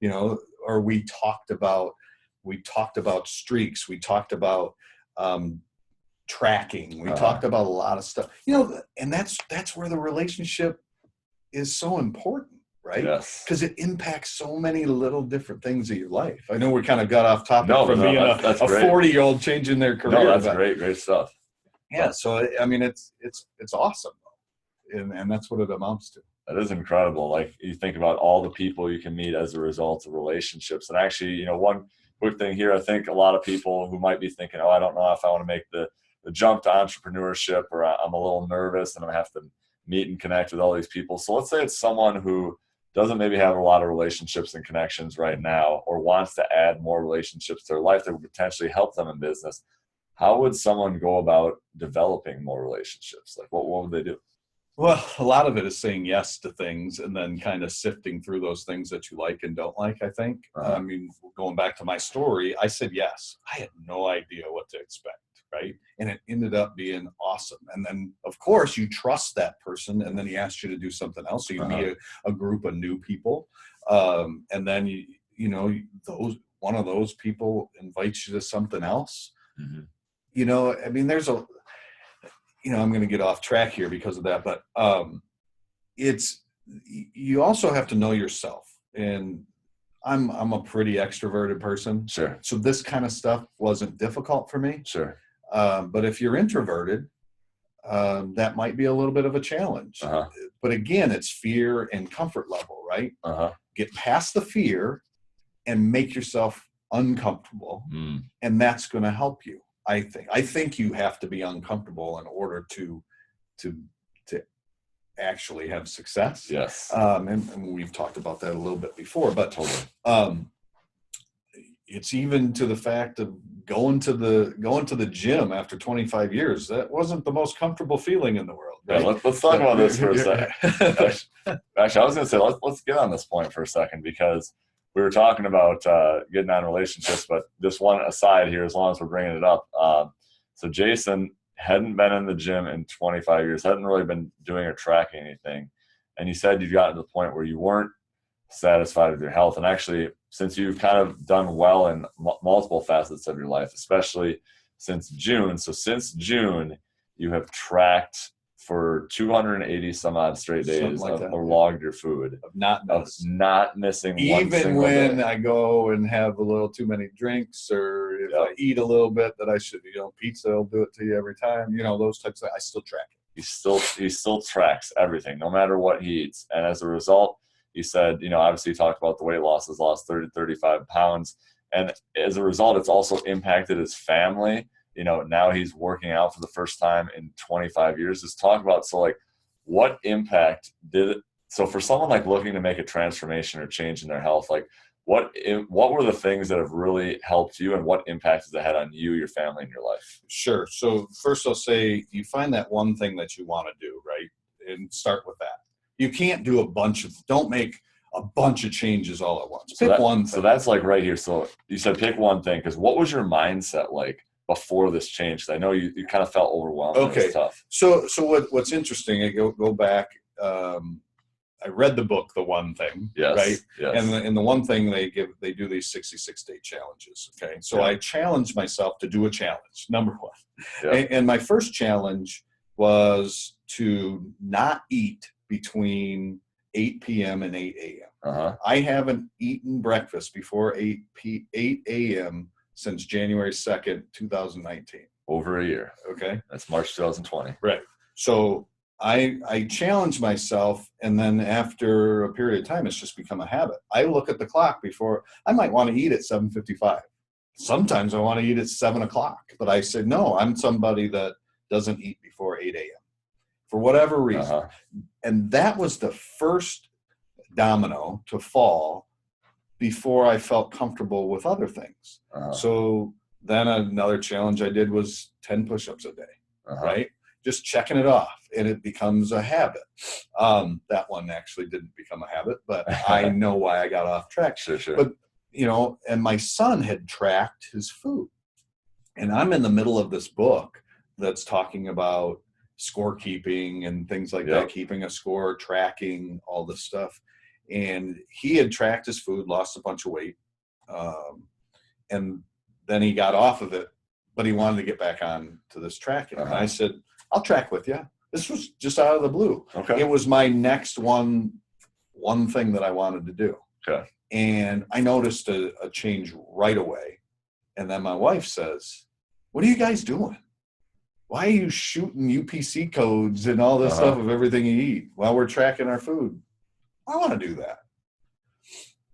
you know, or we talked about streaks. We talked about, tracking. We talked about a lot of stuff, you know, and that's where the relationship is so important. Right? Yes. Because it impacts so many little different things of your life. I know we kind of got off topic from being a 40-year-old changing their career. No, that's great stuff. Yeah. So, I mean, it's awesome. And that's what it amounts to. That is incredible. Like, you think about all the people you can meet as a result of relationships. And actually, you know, one quick thing here, I think a lot of people who might be thinking, I don't know if I want to make the jump to entrepreneurship, or I'm a little nervous and I'm going to have to meet and connect with all these people. So let's say it's someone who doesn't maybe have a lot of relationships and connections right now, or wants to add more relationships to their life that would potentially help them in business. How would someone go about developing more relationships? Like, what would they do? Well, a lot of it is saying yes to things, and then kind of sifting through those things that you like and don't like, I think. I mean, going back to my story, I said yes. I had no idea what to expect, right? And it ended up being awesome. And then, of course, you trust that person, and then he asks you to do something else. So you meet a group of new people, and then, you know, one of those people invites you to something else. Mm-hmm. You know, I mean, I'm going to get off track here because of that, but you also have to know yourself. And I'm a pretty extroverted person. Sure. So this kind of stuff wasn't difficult for me. Sure. But if you're introverted, that might be a little bit of a challenge. But again, it's fear and comfort level, right? Get past the fear and make yourself uncomfortable, and that's going to help you. I think you have to be uncomfortable in order to actually have success. Yes. And we've talked about that a little bit before, but Totally. It's even to the fact of going to the gym after 25 years. That wasn't the most comfortable feeling in the world. Right? Yeah, let's talk about this for a second. Actually, I was going to say, let's get on this point for a second, because we were talking about getting on relationships, but just one aside here, as long as we're bringing it up. So Jason hadn't been in the gym in 25 years, hadn't really been doing or tracking anything. And you said you'd gotten to the point where you weren't satisfied with your health. And actually, since you've kind of done well in multiple facets of your life, especially since June. So since June, you have tracked for 280 some odd straight days or logged your food. Of not missing even one single when day. I go and have a little too many drinks, or if I eat a little bit that I should, pizza will do it to you every time, those types of, I still track it. He still tracks everything, no matter what he eats. And as a result, he said, obviously he talked about the weight loss, has lost 30, 35 pounds. And as a result, it's also impacted his family. Now he's working out for the first time in 25 years. Just talk about, what impact did it, so for someone like looking to make a transformation or change in their health, what were the things that have really helped you, and what impact has it had on you, your family, and your life? Sure. So first I'll say, you find that one thing that you want to do, right? And start with that. You can't do don't make a bunch of changes all at once. Pick one thing. So that's right here. So you said pick one thing, because what was your mindset like before this change? I know you kind of felt overwhelmed. Okay. It was tough. So what's interesting, I go back, I read the book, The One Thing, yes, right? Yes. And the one thing they do these 66-day challenges. Okay. So I challenged myself to do a challenge, number one. Yeah. And my first challenge was to not eat between 8 p.m. and 8 a.m. Uh-huh. I haven't eaten breakfast before 8 a.m. since January 2nd, 2019. Over a year. Okay. That's March 2020. Right. So I challenge myself, and then after a period of time, it's just become a habit. I look at the clock before. I might want to eat at 7:55. Sometimes I want to eat at 7 o'clock, but I said, no, I'm somebody that doesn't eat before 8 a.m. for whatever reason. Uh-huh. And that was the first domino to fall before I felt comfortable with other things. Uh-huh. So then another challenge I did was 10 push-ups a day, right? Just checking it off, and it becomes a habit. That one actually didn't become a habit, but I know why I got off track. Sure. But, and my son had tracked his food. And I'm in the middle of this book that's talking about scorekeeping and things like that, keeping a score, tracking, all this stuff. And he had tracked his food, lost a bunch of weight. And then he got off of it, but he wanted to get back on to this tracking. And I said, I'll track with you. This was just out of the blue. Okay. It was my next one thing that I wanted to do. Okay. And I noticed a change right away. And then my wife says, what are you guys doing? Why are you shooting UPC codes and all this stuff of everything you eat while we're tracking our food? I want to do that.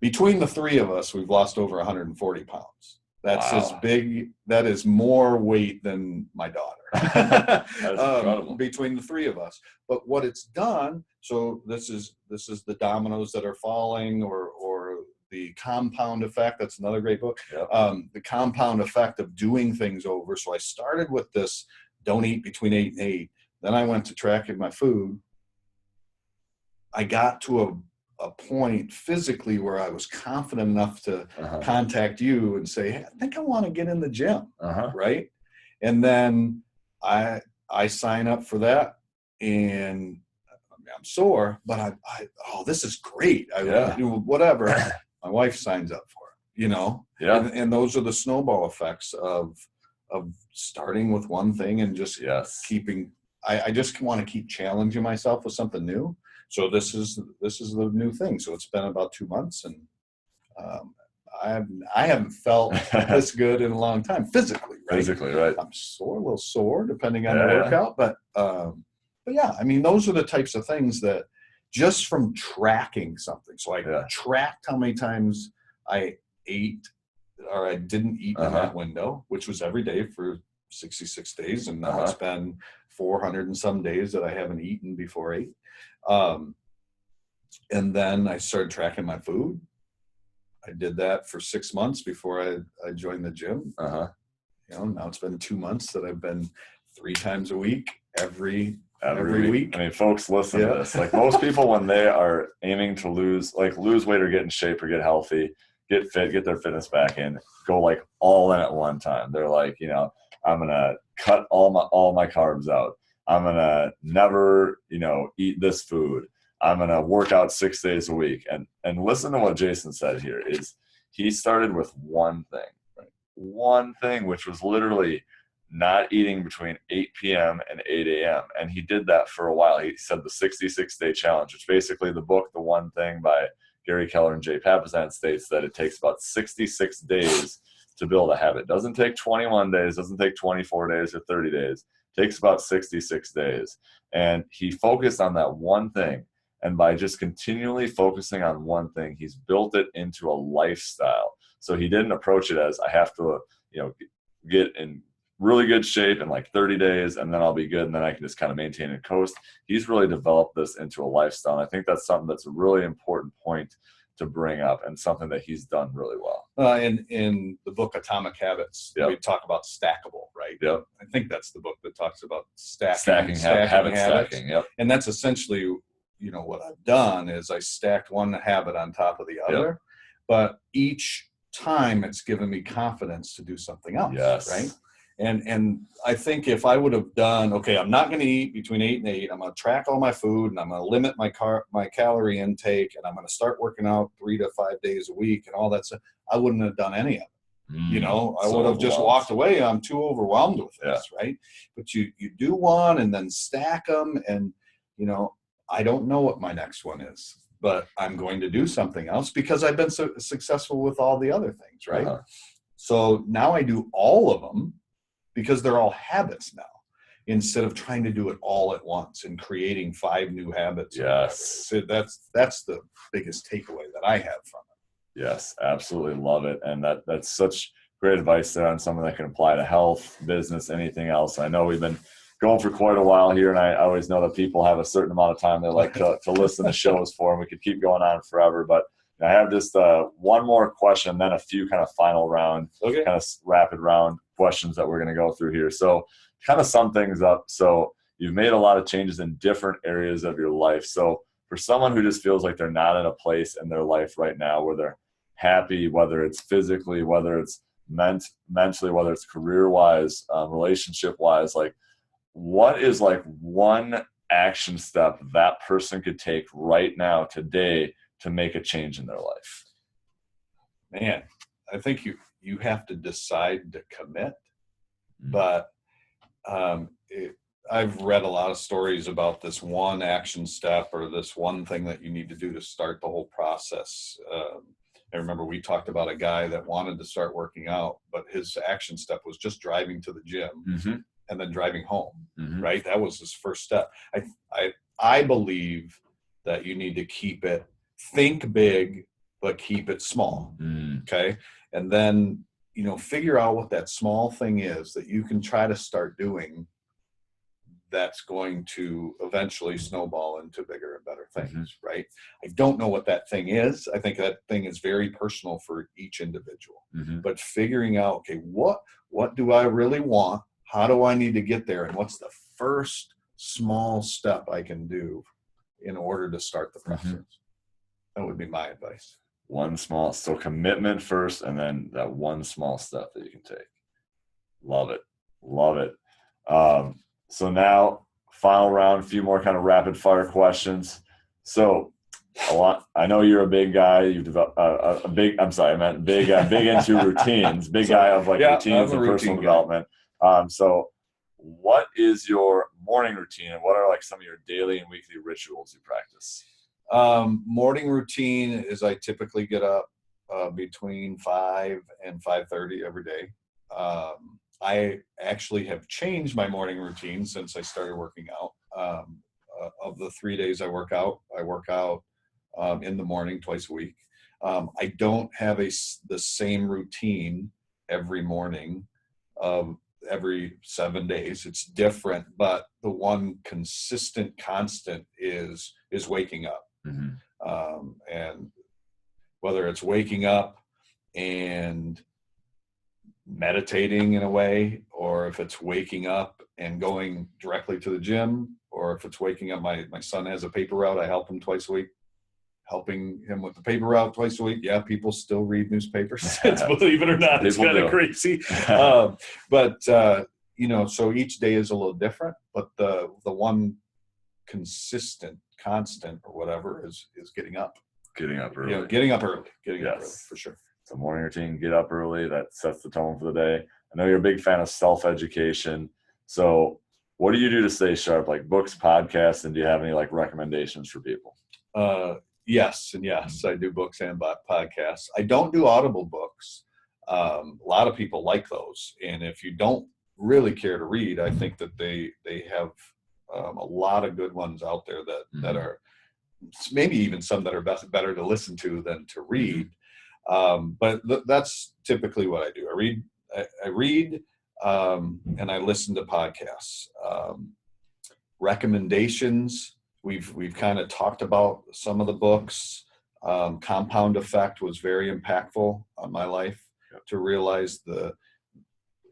Between the three of us, we've lost over 140 pounds. That's as big. That is more weight than my daughter. That's incredible. Between the three of us. But what it's done, so this is the dominoes that are falling, or the compound effect. That's another great book. Yep. The compound effect of doing things over. So I started with this, don't eat between 8 and 8. Then I went to tracking my food. I got to a point physically where I was confident enough to contact you and say, hey, I think I want to get in the gym, right? And then I sign up for that, and I'm sore, but this is great. I do whatever. My wife signs up for it, Yeah. And those are the snowball effects of starting with one thing and just keeping. I just want to keep challenging myself with something new. So this is the new thing. So it's been about 2 months, and I haven't felt this good in a long time physically. Right? Physically, right? I'm a little sore depending on the workout, but yeah, I mean, those are the types of things that just from tracking something. So I tracked how many times I ate or I didn't eat in that window, which was every day for 66 days, and now it's been 400 and some days that I haven't eaten before 8. And then I started tracking my food. I did that for 6 months before I joined the gym. Now it's been 2 months that I've been 3 times a week, every week. I mean, folks, listen to this. Like, most people, when they are aiming to lose weight or get in shape or get healthy, get fit, get their fitness back in, go like all in at one time. They're like, I'm going to cut all my carbs out. I'm going to never, eat this food. I'm going to work out 6 days a week. And listen to what Jason said here is he started with one thing. One thing, which was literally not eating between 8 p.m. and 8 a.m. And he did that for a while. He said the 66-day challenge, which basically the book, The One Thing by Gary Keller and Jay Papasan, states that it takes about 66 days to build a habit. It doesn't take 21 days, doesn't take 24 days or 30 days. It takes about 66 days. And he focused on that one thing. And by just continually focusing on one thing, he's built it into a lifestyle. So he didn't approach it as I have to, get in really good shape in like 30 days and then I'll be good and then I can just kind of maintain and coast. He's really developed this into a lifestyle. And I think that's something that's a really important point to bring up and something that he's done really well. In the book Atomic Habits, we talk about stackable, right? Yep. I think that's the book that talks about habit stacking. Yep. And that's essentially, what I've done is I stacked one habit on top of the other, but each time it's given me confidence to do something else. Yes. Right. And I think if I would have done, okay, I'm not going to eat between 8 and 8. I'm going to track all my food and I'm going to limit my calorie intake and I'm going to start working out 3 to 5 days a week and all that stuff. I wouldn't have done any of it. I would have just walked away. I'm too overwhelmed with this. Right. But you do one and then stack them. And, I don't know what my next one is, but I'm going to do something else because I've been so successful with all the other things, right? So now I do all of them because they're all habits now, instead of trying to do it all at once and creating 5 new habits. Yes. So that's the biggest takeaway that I have from it. Yes, absolutely love it. And that's such great advice there on something that can apply to health, business, anything else. I know we've been going for quite a while here, and I always know that people have a certain amount of time they like to listen to shows for, and we could keep going on forever. But I have just one more question, then a few kind of final round, kind of rapid round questions that we're going to go through here. So kind of sum things up. So you've made a lot of changes in different areas of your life. So for someone who just feels like they're not in a place in their life right now where they're happy, whether it's physically, whether it's mentally, whether it's career-wise, relationship-wise, like, what is like one action step that person could take right now, today, to make a change in their life? Man, I think you have to decide to commit. But I've read a lot of stories about this one action step or this one thing that you need to do to start the whole process. I remember we talked about a guy that wanted to start working out, but his action step was just driving to the gym and then driving home, right? That was his first step. I believe that you need to think big, but keep it small. Okay. And then, figure out what that small thing is that you can try to start doing that's going to eventually snowball into bigger and better things, right? I don't know what that thing is. I think that thing is very personal for each individual. But figuring out, okay, what do I really want? How do I need to get there? And what's the first small step I can do in order to start the process? That would be my advice. So commitment first, and then that one small step that you can take. Love it. So now, final round, a few more kind of rapid fire questions. So I know you're a big guy. You've developed big into routines, guy of routines and personal development. So what is your morning routine, and what are like some of your daily and weekly rituals you practice? Morning routine is I typically get up between 5 and 5:30 every day. I actually have changed my morning routine since I started working out. Of the 3 days I work out in the morning twice a week. I don't have the same routine every morning of every 7 days. It's different, but the one consistent constant is waking up. And whether it's waking up and meditating in a way, or if it's waking up and going directly to the gym, or if it's waking up, my son has a paper route. I help him twice a week. Helping him with the paper route twice a week. Yeah, people still read newspapers. Believe it or not, it's kind of crazy. But so each day is a little different. But the one consistent, constant, or whatever is getting up. Getting up early. Getting up early for sure. So morning routine, get up early. That sets the tone for the day. I know you're a big fan of self-education. So what do you do to stay sharp? Like books, podcasts, and do you have any like recommendations for people? Yes, I do books and podcasts. I don't do Audible books. A lot of people like those, and if you don't really care to read, I think that they have a lot of good ones out there that are maybe even some that are better to listen to than to read. But that's typically what I do. I read, and I listen to podcasts. Recommendations. We've kind of talked about some of the books. Compound Effect was very impactful on my life to realize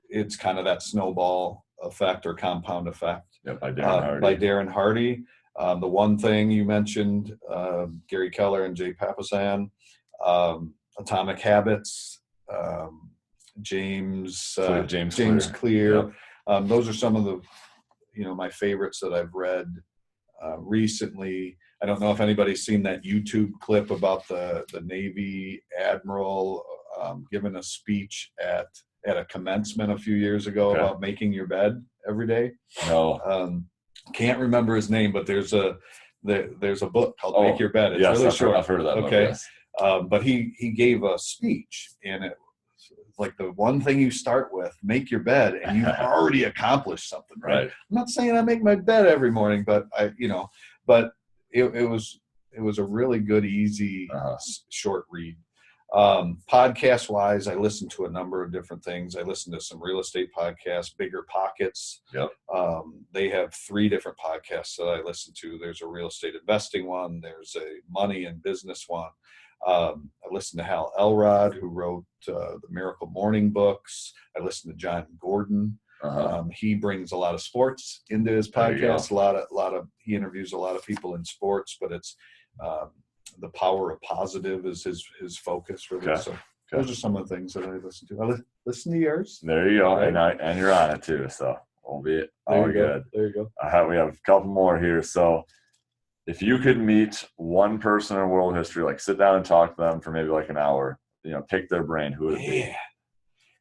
it's kind of that snowball effect or compound effect. By Darren Hardy. By Darren Hardy. The One Thing you mentioned, Gary Keller and Jay Papasan. Atomic Habits, James Clear. Those are some of the my favorites that I've read recently. I don't know if anybody's seen that YouTube clip about the Navy admiral giving a speech at a commencement a few years ago about making your bed every day. No. Can't remember his name, but there's a book called Make Your Bed. It's really short. I've heard of that. Okay. Book, yes. But he gave a speech, and it was like the one thing you start with, make your bed, and you've already accomplished something, right? I'm not saying I make my bed every morning, but but it was a really good, easy, short read. Podcast wise, I listen to a number of different things. I listen to some real estate podcasts, Bigger Pockets. They have 3 different podcasts that I listen to. There's a real estate investing one. There's a money and business one. I listen to Hal Elrod, who wrote the Miracle Morning books. I listen to John Gordon. He brings a lot of sports into his podcast. He interviews a lot of people in sports, but it's the power of positive is his focus, really. So those are some of the things that I listen to. I listen to yours. There you go, right? and you're on it too, so we'll be all good. There you go. We have a couple more here. So if you could meet one person in world history, like sit down and talk to them for maybe like an hour, pick their brain, who would it be?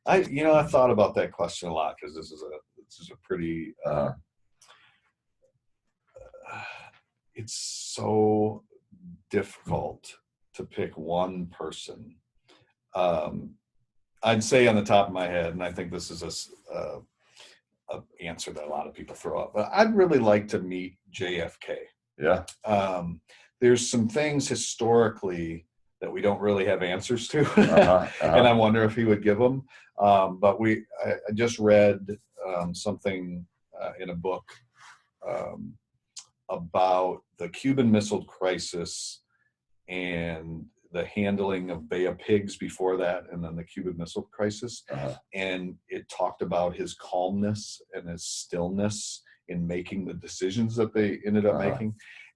I thought about that question a lot, because this is a pretty it's so difficult to pick one person. I'd say on the top of my head, and I think this is a answer that a lot of people throw up, but I'd really like to meet JFK. Yeah. There's some things historically that we don't really have answers to, and I wonder if he would give them. But I just read something in a book about the Cuban Missile Crisis and the handling of Bay of Pigs before that, and then the Cuban Missile Crisis. And it talked about his calmness and his stillness in making the decisions that they ended up making.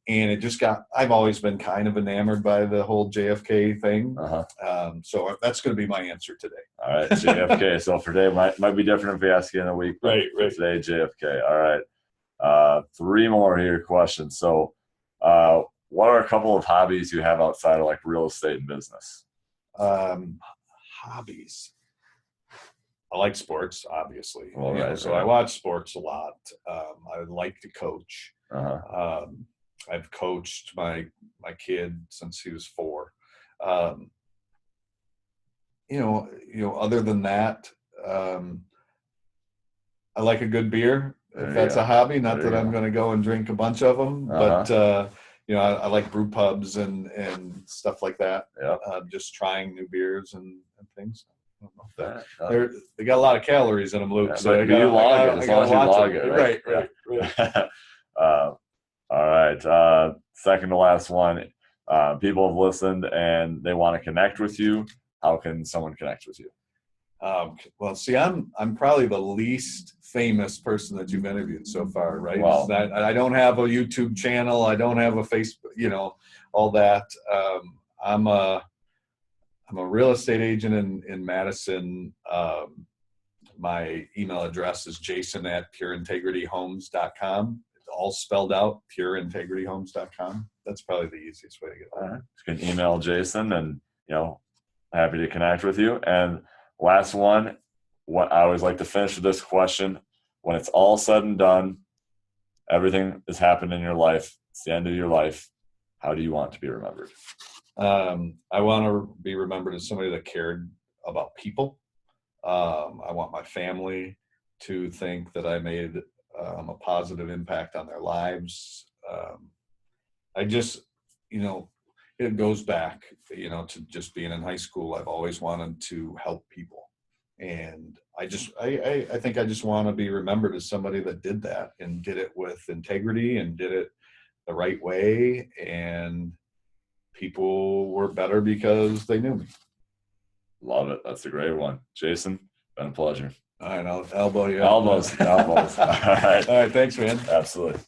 And it just I've always been kind of enamored by the whole JFK thing. So that's going to be my answer today. All right, JFK. So for today, might be different if we ask you in a week. Right. Today, JFK. All right. 3 more here questions. So what are a couple of hobbies you have outside of like real estate and business? Hobbies. I like sports, obviously. So I watch sports a lot. I like to coach. I've coached my kid since he was 4. Other than that, I like a good beer. If that's a hobby, not that I'm going to go and drink a bunch of them, but I like brew pubs and stuff like that. Just trying new beers and things. They got a lot of calories in them, Luke. Yeah, so but you log it as long as you log it, right? Right. All right. Second to last one. People have listened and they want to connect with you. How can someone connect with you? Well, see, I'm probably the least famous person that you've interviewed so far, right? Wow. I don't have a YouTube channel. I don't have a Facebook, all that. I'm a real estate agent in Madison. My email address is jason@pureintegrityhomes.com. It's all spelled out, pureintegrityhomes.com. That's probably the easiest way to get it. All right. You can email Jason and, happy to connect with you. And last one, what I always like to finish with this question: when it's all said and done, everything has happened in your life, it's the end of your life, how do you want to be remembered? I want to be remembered as somebody that cared about people. I want my family to think that I made a positive impact on their lives. I just, it goes back, to just being in high school. I've always wanted to help people. And I think I just want to be remembered as somebody that did that and did it with integrity and did it the right way. And people were better because they knew me. Love it. That's a great one. Jason, been a pleasure. All right, I'll elbow you. Elbows. All right. All right, thanks, man. Absolutely.